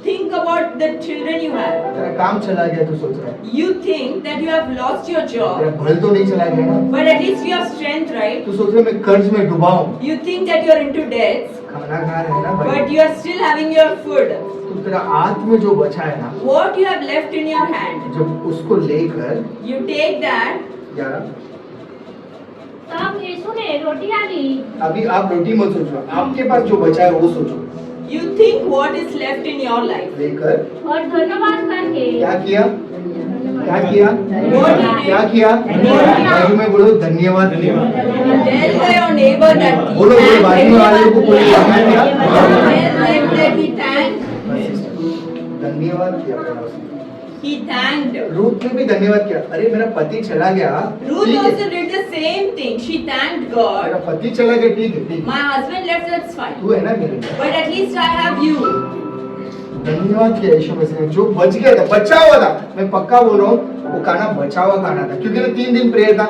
Think about the children you have. तेरा काम चला गया तो सोच रहा है, You think that you have lost your तेरा job, भल तो नहीं चला गया ना, but at least you have strength, right? तू सोच रहा है मैं कर्ज में डुबाऊं, You think that you are into debts, खाना खा रहे हैं ना भाई, but you are still having your food. तो तेरा हाथ में जो बचा है ना, What you have left in your hand, जब उसको लेकर you take that. 11 तब यीशु ने रोटियां ली, अभी आप रोटी मत सोचो, आपके पास जो बचा है वो सोचो। You think what is left in your life. लेकर और धन्यवाद करके क्या किया? क्या किया? क्या किया? बाजू में बोलो धन्यवाद। Tell your neighbor that he बोलो बोलो बाजू में वाले को कोई thanked क्या? Tell them that he thanked. धन्यवाद किया मैंने उसने। He thanked. रूथ ने भी धन्यवाद किया। अरे मेरा पति चला गया, Ruth ठीक है। also did the same thing. She thanked मेरा God. पति चला गया, ठीक है, ठीक है। My husband left, that's fine. तू है ना मेरे लिए। But at least I have you. धन्यवाद किया यीशु मसीह ने, जो बच गया था, बचा हुआ था। मैं पक्का बोल रहा हूँ, वो खाना बचा हुआ खाना था, क्योंकि ना 3 दिन प्रेयर था।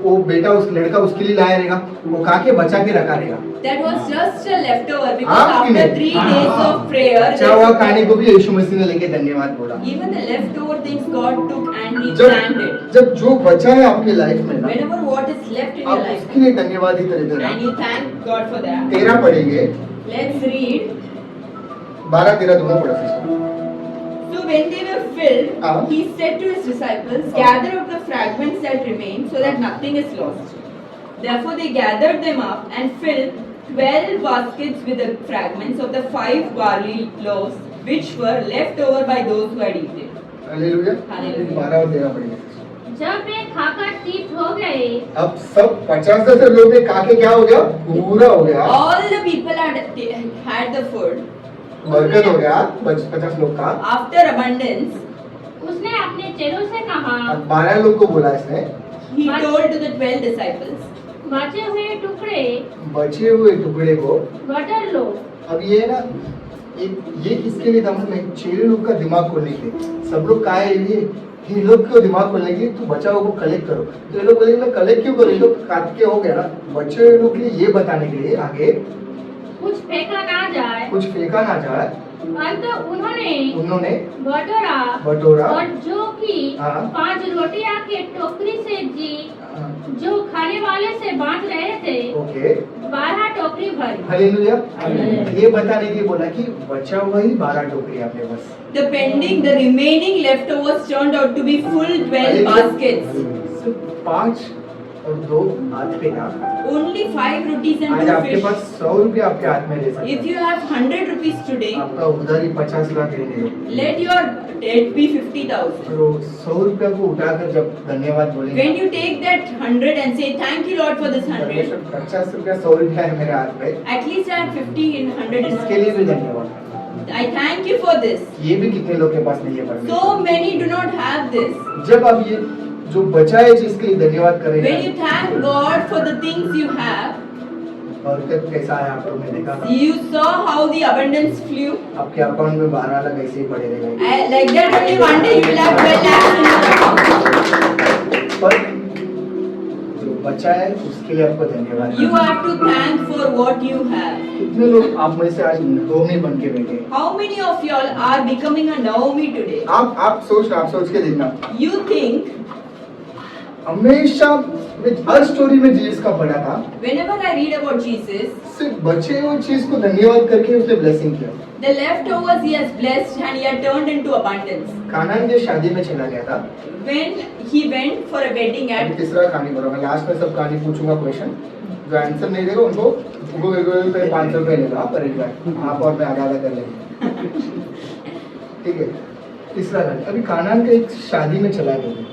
वो बेटा, उस लड़का उसके लिए लाया रहेगा, वो खा के बचा के रखा रहेगा। That was just a leftover because आपकी after नहीं। 3 days of prayer, बचा हुआ खाने को भी यीशु मसीह ने लेके धन्यवाद बोला। even the leftover things God took and He जब thanked it. जब जो बचा है आपकी लाइफ में ना, Whenever what is left in your आप life, उसके लिए धन्यवाद ही करे देना। and you thank God for that. 13 पढ़ेंगे, Let's read. 12-13 दोनों पढ़ा sister. So when they were filled, हाँ। He said to His disciples, "Gather up the fragments that remain, so that nothing is lost." Therefore they gathered them up and filled 12 baskets with the fragments of the 5 barley loaves, which were left over by those who had eaten. Hallelujah. Hallelujah. 12 और 13 पढ़ेंगे। जब वे खाकर तृप्त हो गए, अब सब 50 से लोग ने खा के क्या हो गया? पूरा हो गया, All the people had the food. बरकत हो गया 50 लोग का। After abundance, उसने अपने चेलों से कहा, अब 12 लोग को बोला इसने, He told to the 12 disciples, बचे हुए टुकड़े बचे हुए टुकड़े को। बटर लो। अब ये ना ये किसके लिए था, मतलब 6 लोग का दिमाग खोलने के लिए। सब लोग का है ये लोग को दिमाग खोलने के लिए, तो बचा हुआ को कलेक्ट करो। तो ये लोग बोलेंगे कलेक्ट क्यों करो, ये लोग काट के हो गया ना। बचे हुए लोग के लिए ये बताने के लिए आगे कुछ फेंका ना जाए। कुछ फेंका ना जाए। अंत उन्होंने बटोरा और जो कि हाँ। 5 रोटियां के टोकरी से जी हाँ, जो खाने वाले से बांट रहे थे, ओके 12 टोकरी भरी। हालेलुया। ये बताने के लिए बोला कि बचा हुआ ही 12 टोकरी आपके पास। the remaining leftovers turned out to be full 12 baskets. सिर्फ 5 और 2 हाथ पे था। Only 5 rotis and आज 2 आपके fish. पास 100 रुपये आपके हाथ में दे सकते If you have 100 rupees today, आपका उधारी 50 लाख दे दो। let your debt be 50,000. तो 100 रुपया को उठाकर जब धन्यवाद बोलेंगे, When you take that 100 and say, thank you Lord for this 100, 50 रुपया 100 रुपया है मेरे हाथ में, at least I have 50 in 100 in इसके लिए भी धन्यवाद। I thank you for this. ये भी कितने लोग के पास नहीं है परमेश्वर। So many do not have this. जब आप ये जो बचा है चीज के लिए धन्यवाद When you करेंगे, thank God for the things you have, बरकत कैसा है आप लोग ने देखा, you saw how the abundance flew. आपके अकाउंट में 12 लाख ऐसे ही पड़े रहेंगे। Like that only one day you will have 12 lakhs in your account. पर जो बचा है उसके लिए आपको धन्यवाद। You have to thank for what you have. कितने लोग आप में से आज नवमी बन के बैठे? How many of y'all are becoming a Naomi today? आप सोच के देखना। You think, हमेशा मैं हर स्टोरी में जीसस का पढ़ा था, whenever I read about Jesus, सिर्फ बचे हुए चीज को धन्यवाद करके उसने ब्लेसिंग किया। the leftovers he has blessed and he had turned into abundance. कानान के शादी में चला गया था। When he went for a wedding अभी at, तीसरा कहानी बोला, मैं लास्ट में सब कहानी पूछूंगा क्वेश्चन, जो आंसर नहीं देगा उनको गूगल पे 500 रुपए लेगा पर एक आप और मैं आधा कर लेंगे। ठीक है, तीसरा कहानी अभी कानान के एक शादी में चला गया।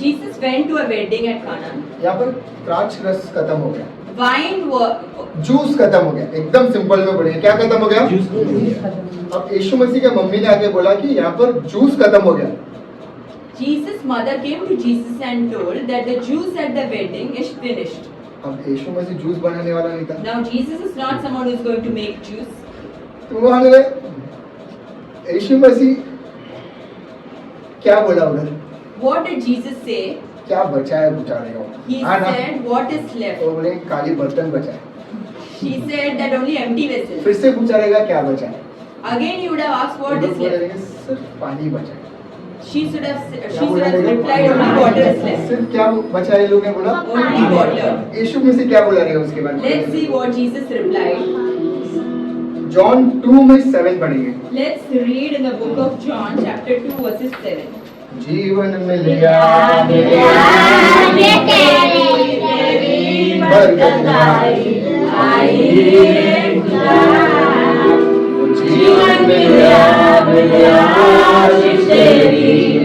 Jesus went to a wedding at Cana. यहाँ पर द्राक्ष रस खत्म हो गया, Wine was, जूस खत्म हो गया। एकदम सिंपल में पढ़िए, क्या खत्म हो गया? अब यीशु मसीह के मम्मी ने आके बोला कि यहाँ पर जूस खत्म हो गया। Jesus' mother came to Jesus and told that the juice at the wedding is finished. अब यीशु मसीह जूस बनाने वाला नहीं था। Now Jesus is not someone who is going to make juice. तो वहां गए, यीशु मसीह क्या बोला उधर? What did Jesus say? क्या बचा है बेचारे को? He हाँ ना? said, what is left? तो बोले खाली बर्तन बचा है। He said that only empty vessels. फिर से पूछा रहेगा क्या बचा है? Again he would have asked what तो is बोले left. रहेंगे, सिर्फ पानी बचा है। She should have क्या replied बोला only रहेगा? water is left. सिर्फ क्या बचा है? लोग ने बोला Only water. यीशु मसीह क्या बोला रहेगा उसके बाद? Let's see what Jesus replied. John 2 में 7 पढ़ेंगे। Let's read in the book of John chapter 2 verses 7. जीवन मिलिया बरकत आई, जीवन मिलिया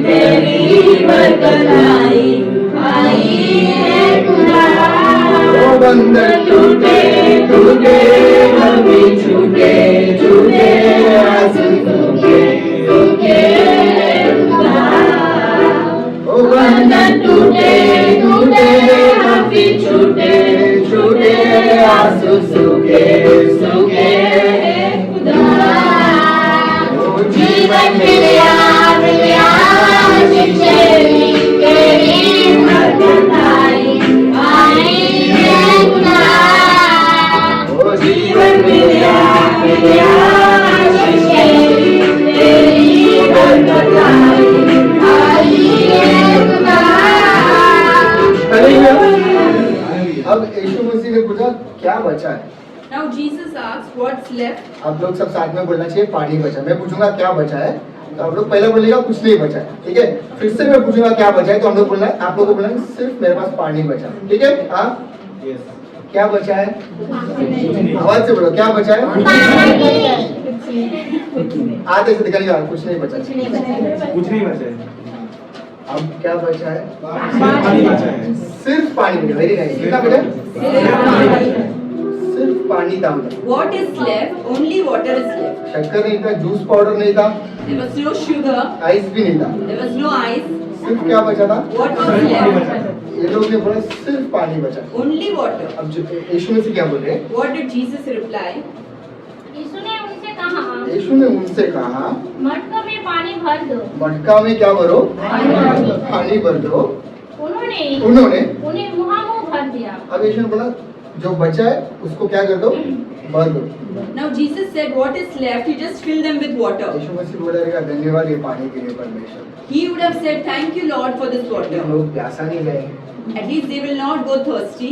तेरी बरकत ओ बंधन टूटे टूटे हम भी छूटे छूटे आंसू सूखे सूखे ओ बंधन टूटे टूटे हम भी छूटे छूटे आंसू सूखे सूखे ओ जीवन मिलिया मिलिया तेरी बरकत आई ओ जीवन मिलिया मिलिया तेरी बरकत आई। अब यीशु मसीह ने पूछा क्या बचा है? Now Jesus asked what's left. आप लोग सब साथ में बोलना चाहिए पानी बचा। मैं पूछूंगा क्या बचा है, तो आप लोग पहले बोलेगा कुछ नहीं बचा है, ठीक है? फिर से मैं पूछूंगा क्या बचा है, तो हम लोग बोलना है, आप लोगों को बोलना है सिर्फ मेरे पास पानी बचा, ठीक है? हाँ, क्या बचा है? आवाज से बोलो, क्या बचा है? आधे से निकल गया, कुछ नहीं बचा। कुछ नहीं बचा है। अब क्या बचा है? पानी बचा है। सिर्फ पानी बचा। Very nice. कितना बचा? सिर्फ पानी था उधर। What is left? Only water is left. शक्कर नहीं था, जूस पाउडर नहीं था, There was no sugar. Ice भी नहीं था, There was no ice. सिर्फ क्या बचा था? What was left? ये लोग ने बोला सिर्फ पानी बचा। Only water. अब यीशु में से क्या बोले? What did Jesus reply? यीशु ने उनसे कहा, यीशु ने उनसे कहा मटकों में पानी भर दो। मटका में क्या भरो? पानी भर दो। उन्होंने उन्होंने उन्हें मुहामुह भर दिया। अब यीशु ने बोला जो बचा है उसको क्या कर दो? भर दो। Now Jesus said, what is left? You just fill them with water. यीशु मसीह बोलेगा धन्यवाद ये पानी के लिए परमेश्वर। He would have said, thank you Lord for this ये water. लोग प्यासा नहीं गए। At least they will not go thirsty.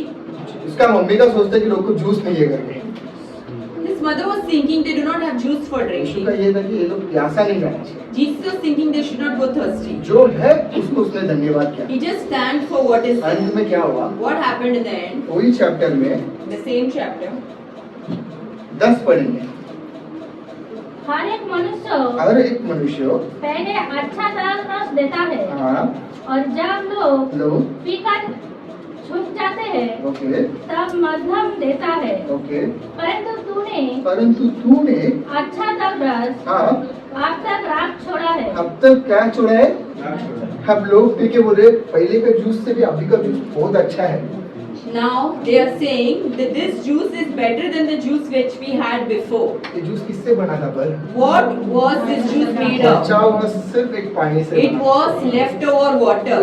उसका मम्मी का सोचता है कि लोग को जूस नहीं है करके। His mother was thinking they do not have juice for यीशु का drinking. ये था कि ये लोग प्यासा नहीं रहना चाहिए। Jesus was thinking they should not go thirsty. जो है उसको उसने धन्यवाद किया। He just thanked for what is there. अंत में क्या हुआ? What happened in the end? वही चैप्टर में The same chapter. 10 पढ़ेंगे। हर एक मनुष्य हर एक मनुष्य पहले अच्छा रस देता है, हाँ और जब लोग लोग पीकर छूट जाते हैं ओके तब मध्यम देता है। ओके परंतु तूने अच्छा रस हाँ अब तक राख छोड़ा है। अब तक क्या छोड़ा है? अब लोग पी के बोले पहले का जूस से भी अभी का जूस बहुत अच्छा है। Now they are saying that this juice is better than the juice which we had before. ये जूस किससे बना था पर? What was this juice made बचा of? हुआ सिर्फ एक पानी से It बना। was leftover water.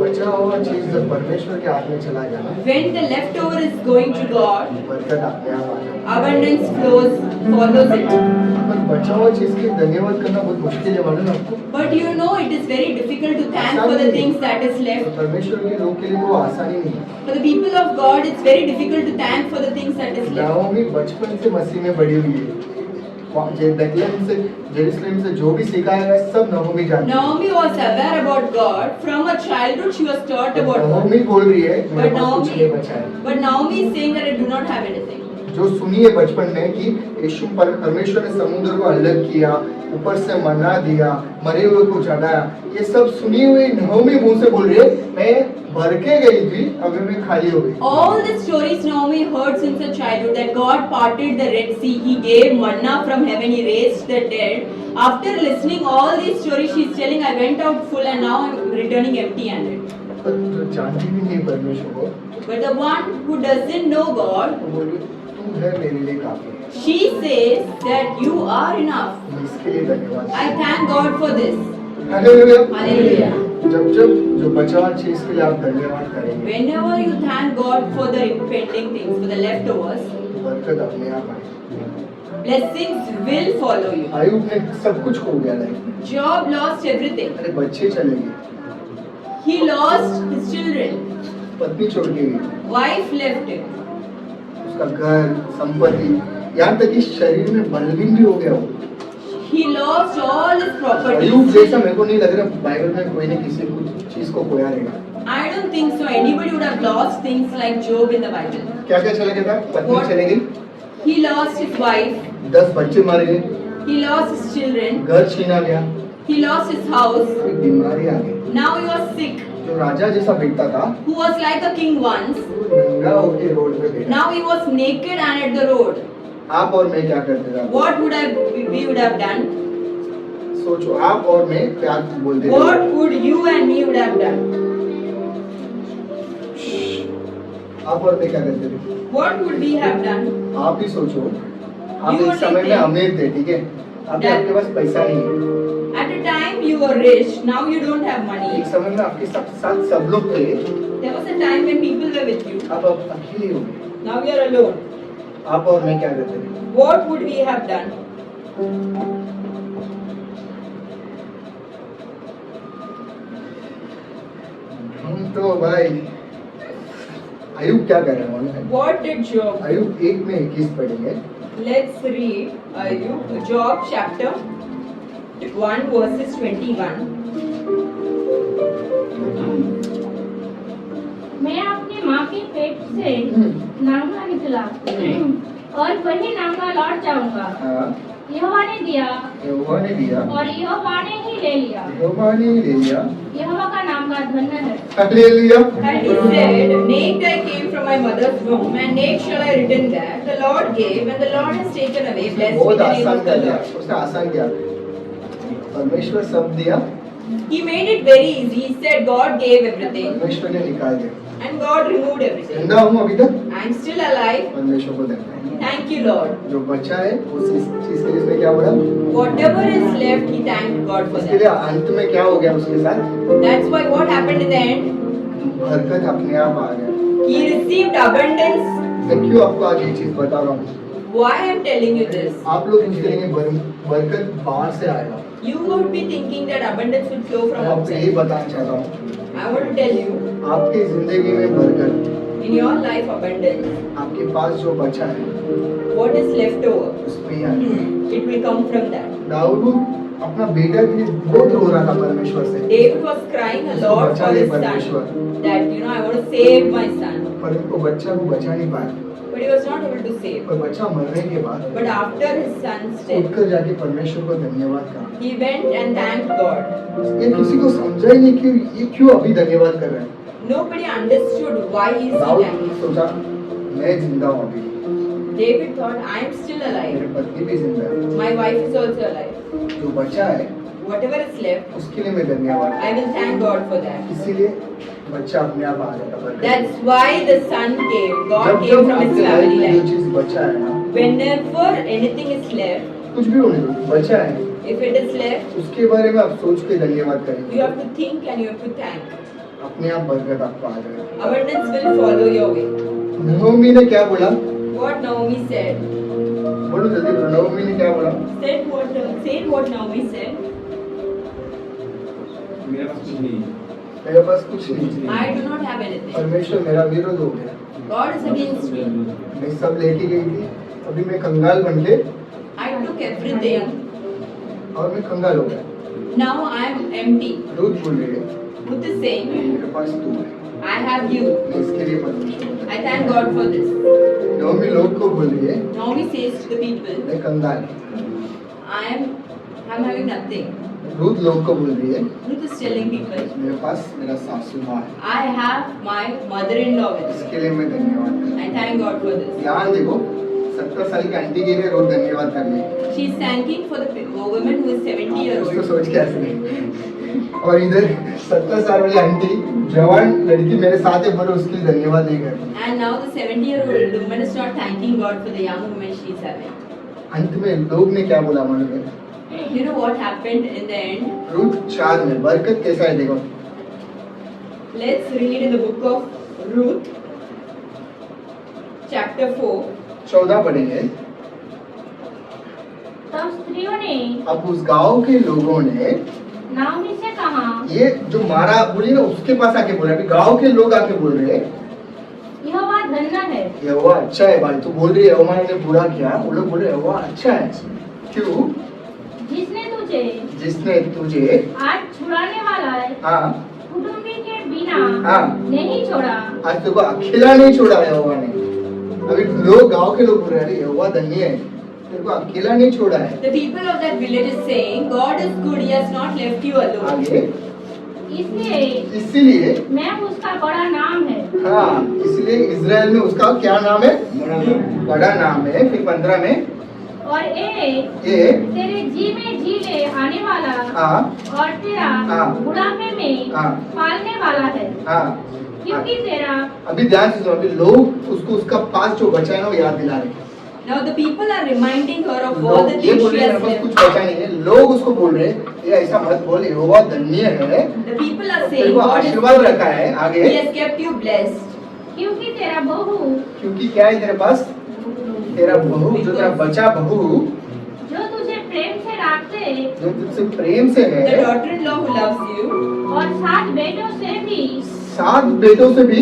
बचा हुआ चीज जब परमेश्वर के हाथ में चला गया ना, When the leftover is going to God, बरकत अपने आप आ जाती abundance flows, follows it. है। पर बचा हुआ चीज के धन्यवाद करना बहुत मुश्किल है मालूम है आपको? But you know it is very difficult to thank for the things that is left. परमेश्वर के लोग के लिए वो आसानी नहीं है। For the people of God, it's very difficult to thank for the things that is left. Naomi बचपन से मसीह में बड़ी हुई है। बेथलेहम से जेरूसलम से जो भी सिखाया गया सब नहोमी जानती है। Naomi was aware about God. From her childhood, she was taught about God. नहोमी बोल रही है मेरे But पास कुछ नहीं बचा है। But Naomi is saying that I do not have anything. जो सुनी है बचपन में कि यीशु परमेश्वर ने समुद्र को अलग किया, ऊपर से मन्ना दिया, मरे हुए को जगाया, ये सब सुनी हुई नहोमी मुंह से बोल रही है मैं भर के गई थी अभी मैं खाली हो गई। All the stories Naomi heard since her childhood, that God parted the Red Sea, He gave manna from heaven, He raised the dead. After listening all these stories, she is telling, I went out full and now I am returning empty-handed. पर जो जानती भी नहीं परमेश्वर को, But the one who doesn't know God, वो बोल रही तू है मेरे लिए काफी है। she says that you are enough. मैं इसके लिए धन्यवाद। I thank God for this. Hallelujah. Hallelujah. जब जो बचा हुआ चीज के लिए आप धन्यवाद करेंगे, Whenever you thank God for the impending things, for the leftovers, बरकत अपने आप आएगी। blessings will follow you. Ayub ने सब कुछ खो गया लाइफ में। Job lost everything. अरे बच्चे चले गए, He lost his children. पत्नी छोड़ के गई, Wife left him. उसका घर, संपत्ति, यहाँ तक कि शरीर में बलहीन भी हो गया वो। He lost all his Ayub properties. जैसा मेरे को नहीं लग रहा बाइबल में कोई ने किसी कुछ चीज को खोया रहेगा। I don't think so. Anybody would have lost things like Job in the Bible. क्या क्या चला गया था? पत्नी What? चले गई, He lost his wife. 10 बच्चे मारे गए, He lost his children. घर छीना गया, He lost his house. कोई बीमारी आ गई। Now he was sick. जो राजा जैसा बेटा था, Who was like a king once. नंगा होके रोड पे बैठा। Now he was naked and at the road. आप और मैं क्या करते थे? What would we would have done? सोचो, आप और मैं क्या बोलते थे? What would you and me would have done? आप और मैं क्या करते थे? What would we have done? आप ही सोचो, आप You एक only समय में think. अमीर थे, ठीक है? अभी That- आपके पास पैसा नहीं है। At a time you were rich. Now you don't have एक money. समय में आपके साथ सब लोग थे, There was a time when people were with you. अब आप अकेले हो गए। Now you are alone. आप और मैं क्या करते थे? What would we have done? हम तो भाई अयुब क्या कर रहे हैं मालूम है? What did Job? अयुब 1 में 21 पढ़ेंगे। Let's read Job chapter 1 verses 21. मैं अपनी माँ के पेट से नांगा निकला और वही नांगा लौट जाऊंगा। हाँ, यहोवा ने दिया यहोवा ने दिया, और यहोवा ने ही ले लिया। यहोवा ने ले लिया, यहोवा का नाम का धन्य है। Hallelujah. And he said, naked I came from my mother's womb, and naked shall I return back. The Lord gave, and the Lord has taken away. Blessed be बहुत the name आसान of the कर दिया, Lord. उसने आसान किया। परमेश्वर सब दिया, He made it very easy. He said, God gave everything, परमेश्वर ने निकाल दिया। and God removed everything. जिंदा हूँ अभी तक, I'm still alive. परमेश्वर को धन्यवाद। Thank you, Lord. जो बचा है उस चीज के लिए इसने क्या बोला? Whatever is left, he thanked God for उसके लिए that. अंत में क्या हो गया उसके साथ? That's why what happened in the end? बरकत अपने आप आ गया। He received abundance. मैं क्यों आपको आज ये चीज बता रहा हूँ? Why I'm telling you this? आप लोग सोचेंगे बरकत बाहर से आएगा। You would be thinking that abundance would flow मैं from आपको यही outside. बताना चाहता हूँ, I want to tell you, आपकी जिंदगी में बरकत, in your life abundance, आपके पास जो बचा है what is left over, उसमें ही आएगा। it will come from that. Dawood अपना बेटा के लिए बहुत रो रहा था परमेश्वर से, David was crying a lot बचा for ले his परमेश्वर, son, that I want to save my son, पर उनको बच्चा को बचा नहीं पाया। but he was not able to save. पर बच्चा मरने के बाद But after his son's death, उठकर जाके परमेश्वर को धन्यवाद कहा। he went and thanked God. ये किसी को समझा ही नहीं कि ये क्यों अभी धन्यवाद कर रहा है। Nobody understood why he is Dawood thanking. सोचा मैं जिंदा हूँ अभी, David thought, I am still मेरी alive. पत्नी भी जिंदा है, My wife is also alive. जो बचा है Whatever is left, उसके लिए मैं धन्यवाद I will thank God for that. इसीलिए बच्चा अपने आप आ गया था बरकत। That's why the son came. God जब came जब from his आपके लाइफ family में जो line. चीज बचा है ना, Whenever anything is left, कुछ भी होने दो, बचा है, if it is left, उसके बारे में आप सोच के धन्यवाद you करेंगे, have to think and you have to thank. अपने आप बरकत आपको आ जाएगा। Abundance will follow your way. नहोमी ने क्या बोला? What Naomi said. बोलो जल्दी बोलो, नहोमी ने क्या बोला? Said what Naomi said. मेरे पास कुछ नहीं है। मेरे पास कुछ नहीं, I do not have anything. परमेश्वर मेरा विरोध हो गया, God is against me. मैं सब लेके गई थी, अभी मैं कंगाल बन के I took everything. और मैं कंगाल हो गया। Now I am empty. Ruth बोल रही है, Ruth is saying, मेरे पास तू है, I have you. मैं इसके लिए परमेश्वर को I thank God for this. नहोमी लोग को बोल रही है, Naomi says to the people, मैं कंगाल। I'm having nothing. रूथ लोग को बोल रही है, Ruth is telling people, मेरे पास मेरा सासू माँ है, I have my mother-in-law with me. इसके लिए मैं धन्यवाद करता I thank God for this. हूँ। यहाँ देखो 70 साल की आंटी के लिए रोज धन्यवाद कर रही She is thanking for the woman who is 70 years उसको old. सोच के ऐसे और इधर 70 साल वाली आंटी जवान लड़की मेरे साथ है, पर उसके लिए धन्यवाद नहीं कर रही। And now the 70-year-old woman is not thanking God for the young woman she is having. अंत में लोग ने क्या बोला मालूम है? You know what happened in the end? Ruth 4 में बरकत कैसा है देखो, Let's read in the book of Ruth, chapter 4. 14 पढ़ेंगे। तब स्त्रियों ने अब उस गांव के लोगों ने नाओमी से कहा, ये जो मारा बोली ना उसके पास आके बोला, अभी गांव के लोग आके बोल रहे हैं यहोवा धन्य है, यहोवा अच्छा है। भाई तू बोल रही है यहोवा ने बुरा किया, वो लोग बोल रहे यहोवा अच्छा है। क्यों? जिसने तुझे आज छुड़ाने वाला है, हाँ कुटुंबी के बिना हाँ नहीं छोड़ा। आज तेरे को अकेला नहीं छोड़ा यहोवा ने। अभी लोग गांव के लोग बोल रहे हैं यहोवा धन्य है, तेरे को अकेला नहीं छोड़ा है। The people of that village is saying, God is good, He has not left you alone. आगे इसीलिए मैं उसका बड़ा नाम है। हाँ, इसलिए इजराइल में उसका क्या नाम है? बड़ा नाम है। फिर 15 में और ये तेरे जी में जी ले आने वाला हाँ और तेरा हाँ बुढ़ापे में हाँ पालने वाला है, हाँ क्योंकि तेरा अभी ध्यान से सुनो, अभी लोग उसको उसका पास जो बचा है ना वो याद दिला रहे हैं। Now the people are reminding her of all लोग the ये things बोल she रहे हैं has मेरे पास कुछ left. बचा नहीं है, लोग उसको बोल रहे हैं ये ऐसा मत बोल, यहोवा धन्य है, The people are तेरे saying, को God is आशीर्वाद good, रखा है। आगे He has kept you blessed. क्योंकि तेरा बहू क्योंकि क्या है तेरे पास? तेरा बहू जो तेरा बचा बहू जो तुझे प्रेम से रखते जो तुझसे प्रेम से The है daughter-in-law who loves you, और 7 बेटों से भी 7 बेटों से भी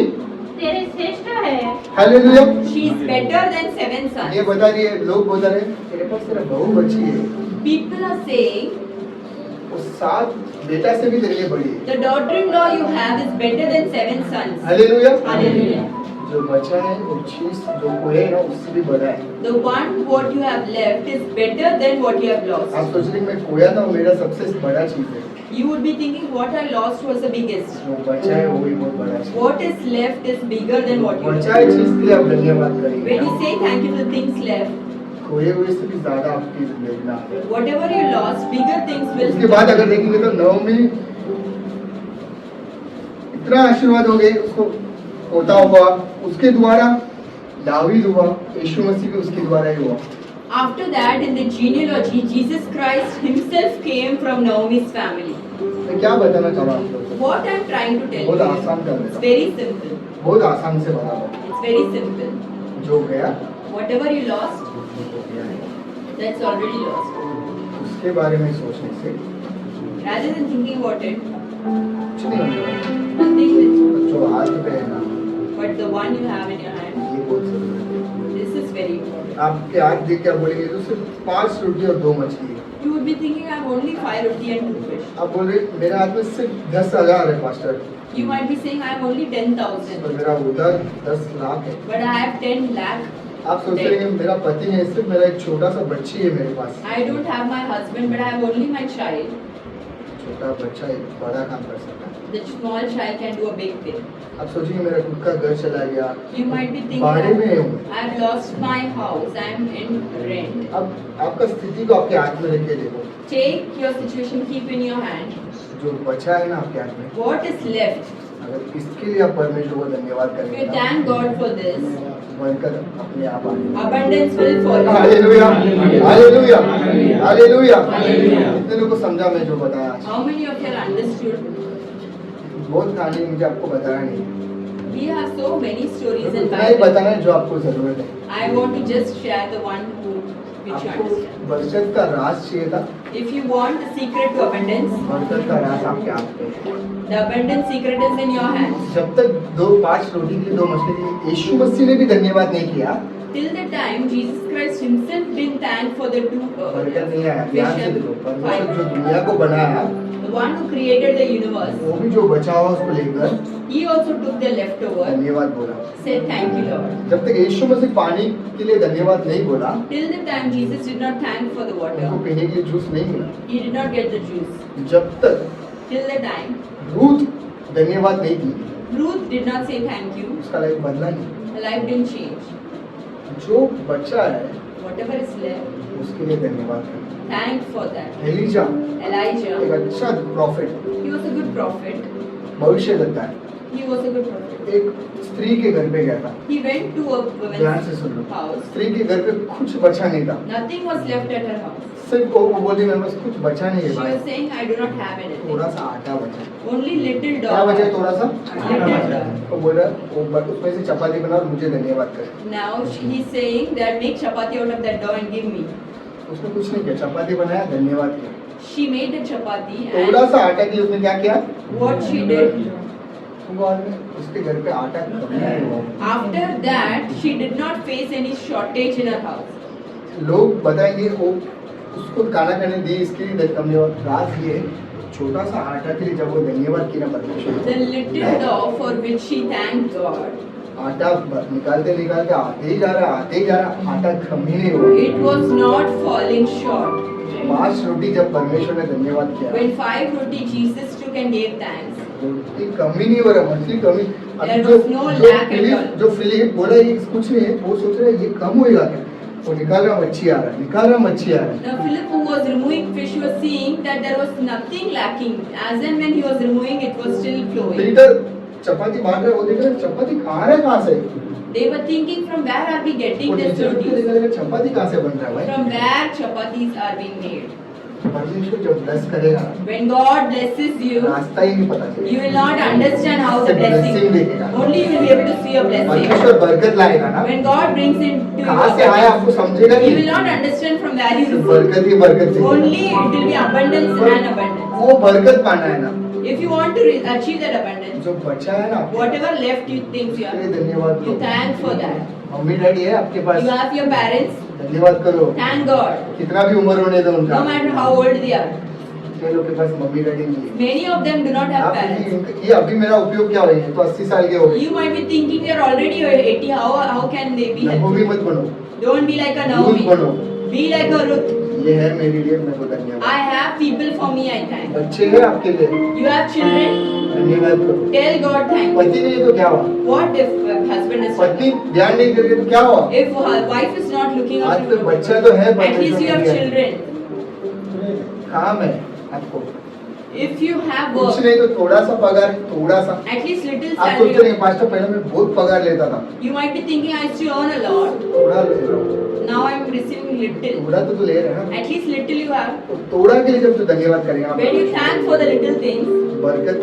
तेरे श्रेष्ठ है। Hallelujah. she is better than 7 ये sons. बता रही है, लोग बता रहे हैं तेरे पास तेरा बहू बची है, People are saying, वो 7 बेटा से भी तेरे लिए बड़ी है। the daughter-in-law you have is better than 7 sons. Hallelujah. Hallelujah. जो बचा है वो चीज जो कोई है ना उससे भी बड़ा है। The one what you have left is better than what you have lost. आप सोच रहे हैं मैं खोया था, वो मेरा सबसे बड़ा चीज है। You would be thinking what I lost was the biggest. जो बचा है वो ही बहुत बड़ा है। What is left is bigger than what you बचा lost. है चीज के लिए आप धन्यवाद करेंगे। When you say thank you for things left, खोए हुए से भी ज्यादा आपकी जिंदगी में आगे। whatever you lost, bigger things will. उसके बाद अगर देखेंगे तो नवमी इतना आशीर्वाद हो गए उसको होता हुआ, उसके द्वारा दावीद हुआ, यीशु मसीह भी उसके द्वारा ही हुआ। After that, in the genealogy, Jesus Christ himself came from Naomi's family. मैं क्या बताना चाह रहा हूँ आप लोगों को? What I'm trying to tell बहुत you, आसान कर it's देता very simple. बहुत आसान से बता रहा हूँ। It's very simple. जो गया Whatever you lost, वो गया है। that's already lost. उसके बारे में सोचने से Rather than thinking about it, कुछ नहीं होने वाला। nothing will. जो हाथ पे है ना, But the one you have in your hand, ये बहुत जरूरी है। this is very important. आपके हाथ देख के आप बोलेंगे तो सिर्फ 5 रोटी और 2 मछली है। You would be thinking, I have only 5 roti and 2 fish. आप बोल रहे मेरे हाथ में सिर्फ 10,000 है pastor, You might be saying, I have only और 10,000. मेरा उधर 10 लाख है। But I have 10 lakh. आप सोच रहे हैं मेरा पति है, सिर्फ मेरा एक छोटा सा बच्ची है मेरे पास। I don't have my husband, but I have only my child. छोटा बच्चा एक बड़ा काम कर सकता है। The small child can do a big thing. आप सोचिए मेरा खुद का घर चला गया, You might be भाड़े में thinking, हूँ। I have lost my house. I am in rent. अब आपका स्थिति को आपके हाथ में रख के देखो, Take your situation, keep in your hand. जो बचा है ना आपके हाथ में, What is left? अगर इसके लिए आप परमेश्वर को धन्यवाद If करेंगे you ना, thank God for this, बनकर अपने आप आएगा। abundance will follow. Hallelujah, hallelujah, hallelujah. कितने लोगों को समझा मैं जो बताया आज? How many of you have understood? बहुत कहानी मुझे आपको बताना नहीं है, We have so many stories in उतना ही Bible. बताना है जो आपको जरूरत है। I want to just share the one which you आपको understand. बरकत का राज चाहिए था, If you want the secret to abundance, बरकत का राज आपके हाथ पे है। the abundant secret is in your hands. जब तक 5 रोटी के लिए 2 मछली के लिए यीशु मसीह ने भी धन्यवाद नहीं किया, Till the time Jesus Christ himself didn't thank for the 2 बरकत नहीं आया। fish ध्यान से and देखो, परमेश्वर 5. जो दुनिया को बनाया, The one who created the universe, वो भी जो बचा हुआ उसको लेकर he also took the leftover, धन्यवाद बोला। said thank you Lord. जब तक यीशु मसीह पानी के लिए धन्यवाद नहीं बोला, Till the time Jesus did not thank for the उनको water, पीने के लिए जूस नहीं मिला। he did not get the juice. जब तक Till the time रूथ धन्यवाद नहीं दी, Ruth did not say thank you, उसका लाइफ बदला नहीं। her life didn't change. जो बचा है Whatever is left, उसके लिए धन्यवाद करें। thank for that. ELISA Elijah, एक अच्छा profit, he was a good prophet. भविष्यद्वक्ता है। He was a good prophet. एक स्त्री के घर पे गया था, He went to a ध्यान से woman's सुन लो। house. स्त्री के घर पे कुछ बचा नहीं था, Nothing was left at her house. सिर्फ वो बोली मेरे पास कुछ बचा नहीं She है was भाई, saying, I do not have anything. थोड़ा सा आटा बचा है। Only little क्या बचा है? dog. थोड़ा सा Little dog. वो बोला उसमें से चपाती बना और मुझे धन्यवाद कर। Now he's saying that make chapati out of that dough and give me. उसने कुछ नहीं किया, चपाती बनाया, धन्यवाद किया। She made the chapati थोड़ा and सा आटा के लिए उसने क्या किया? what she did, वो आदमी उसके घर पे आटा कमी नहीं हुआ। after that she did not face any shortage in her house. लोग बताएंगे वो उसको खाना खाने दी, इसके लिए धन्यवाद। राज ये छोटा सा आटा के लिए जब वो धन्यवाद किया ना परमेश्वर, The little dough for which she thanked God, आटा निकालते निकालते आते ही जा रहा, आटा कम ही नहीं हुआ। it was not falling short. 5 रोटी जब परमेश्वर ने धन्यवाद किया, When 5 roti Jesus took and gave thanks, रोटी कमी नहीं हो रहा, मछली कमी। अभी There जो was no जो lack at फिलिप all. जो फिलिप बोला ये कुछ नहीं है, वो सोच रहा है ये कम होएगा क्या? वो निकाल रहा मच्छी आ रहा है, निकाल रहा मच्छी आ रहा है। now Philip, who was removing fish, was seeing that there was nothing lacking. As and when he was removing, it was still flowing. Peter chapati बांट रहा है, वो देख रहा है चपाती खा रहा है कहाँ से? They were thinking, from where are we वो getting this नीचे उठ के rotis? देखा लगा चपाती कहाँ से बन रहा है भाई? From where chapatis are being made? परमेश्वर जब ब्लेस करेगा ना, When God blesses you, रास्ता ही नहीं पता you चलेगा। will not understand how the सिर्फ blessing blessing. देखेगा। Only you will be able to see a blessing. परमेश्वर बरकत लाएगा ना, When God brings into you, कहाँ से आया आपको समझेगा you will नहीं। not understand from where you सिर्फ receive. बरकत ही बरकत चाहिए। Only it will be abundance and abundance. वो बरकत पाना है ना, If you want to achieve that abundance, जो बचा है ना आपके whatever left you think you उसके लिए have, धन्यवाद you करो। thank for that. Mummy daddy है आपके पास, You have your parents, धन्यवाद करो। thank God. कितना भी उम्र होने दो उनका, No matter how old they are. कितने लोग के पास मम्मी डैडी नहीं है। Many of them do not have आप parents. ये अभी मेरा उपयोग क्या हुई है? तो 80 साल के हो गए। You might be thinking they are already 80. How can they be नबूवी helpful? मत बनो, Don't be like a Ruth Naomi. बनो। Be like a Ruth. ये है मेरे लिए, मेरे को धन्यवाद। I have people for me, I thank. बच्चे हैं आपके लिए, You have children, धन्यवाद करो। tell God thank you. पति नहीं है तो क्या हुआ? What if husband is पत्नी ध्यान नहीं करके तो क्या हुआ? If wife is not looking आज after तो you, बच्चा तो है, at least you have परमेश्वर ने children. दिया। काम है आपको, If you have कुछ work, नहीं तो थोड़ा सा पगार, थोड़ा सा। at least little आप सोच रहे salary. हैं पास्टर पहले मैं बहुत पगार लेता था, You might be thinking I used to earn a lot. थोड़ा ले रहा हूँ। Now I am receiving little. थोड़ा तो ले रहे हैं ना। At least little you have. तो थोड़ा के लिए जब तू धन्यवाद करेगा, When you thank for the little things, बरकत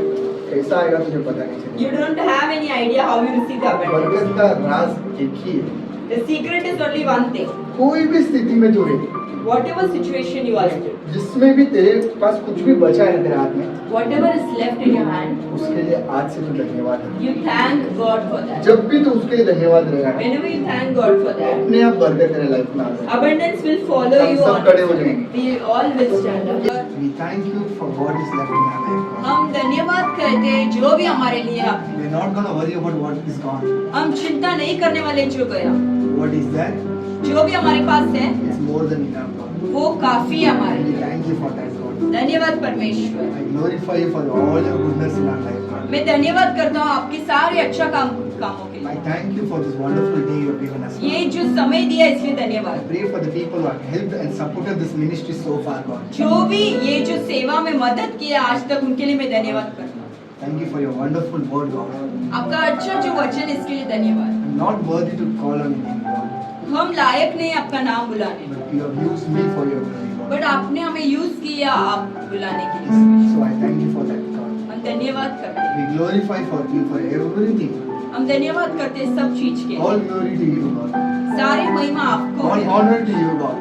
कैसा आएगा तुझे पता नहीं चलेगा। you don't have any idea how you receive the abundance. बरकत का राज एक ही है। The secret is only one thing. कोई भी स्थिति में तू रहे, Whatever situation you are in, जिसमें भी तेरे पास कुछ भी बचा है तेरे हाथ में, whatever is left in your hand, उसके लिए आज से तू धन्यवाद है। you thank God for that. जब भी तू उसके लिए धन्यवाद रहेगा, Whenever you thank God for that, अपने आप बरकत तेरे लाइफ में आ जाएगी। abundance will follow हम you सब on. खड़े हो जाएंगे। We all will stand up. We thank you for what is left in our life. हम धन्यवाद करते हैं जो भी हमारे लिए है। We're not gonna worry about what is gone. हम चिंता नहीं करने वाले जो गया, What is that? जो भी हमारे पास है It's more than enough, God. वो काफी है हमारे And we लिए। thank you for that, God. धन्यवाद परमेश्वर। I glorify you for all your goodness in our life, God. मैं धन्यवाद करता हूँ आपके सारे अच्छा कामों के I लिए। thank you for this wonderful day you have given us. ये जो समय दिया इसलिए I धन्यवाद। pray for the people who have helped and supported this ministry so far, God. जो भी ये जो सेवा में मदद किया आज तक उनके लिए मैं धन्यवाद करता हूँ। Thank you for your wonderful word, God. आपका अच्छा जो वचन है, इसके लिए धन्यवाद। I'm not worthy to call on your name, God. हम लायक नहीं आपका नाम बुलाने, But you have used me for your glory, God. But आपने हमें यूज किया आप बुलाने के लिए। So I thank you for that, God. हम धन्यवाद करते हैं। We glorify for you for everything. हम धन्यवाद करते हैं सब चीज के All लिए। glory to you, God. सारी महिमा आपको All है, honor to you, God.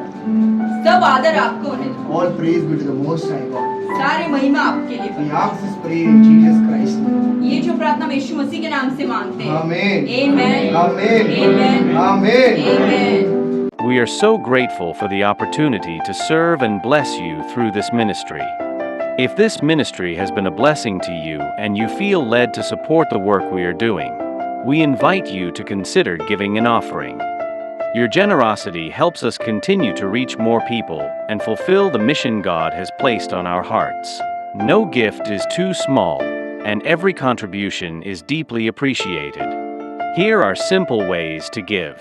सब आदर आपको है, All praise be to the Most High, God. सारी महिमा आपके लिए। We ask this prayer in Jesus Christ's name. ये जो प्रार्थना हम यीशु मसीह के नाम से मांगते हैं। Amen. Amen. Amen. Amen. Amen. Amen. We are so grateful for the opportunity to serve and bless you through this ministry. If this ministry has been a blessing to you and you feel led to support the work we are doing, we invite you to consider giving an offering. Your generosity helps us continue to reach more people and fulfill the mission God has placed on our hearts. No gift is too small, and every contribution is deeply appreciated. Here are simple ways to give.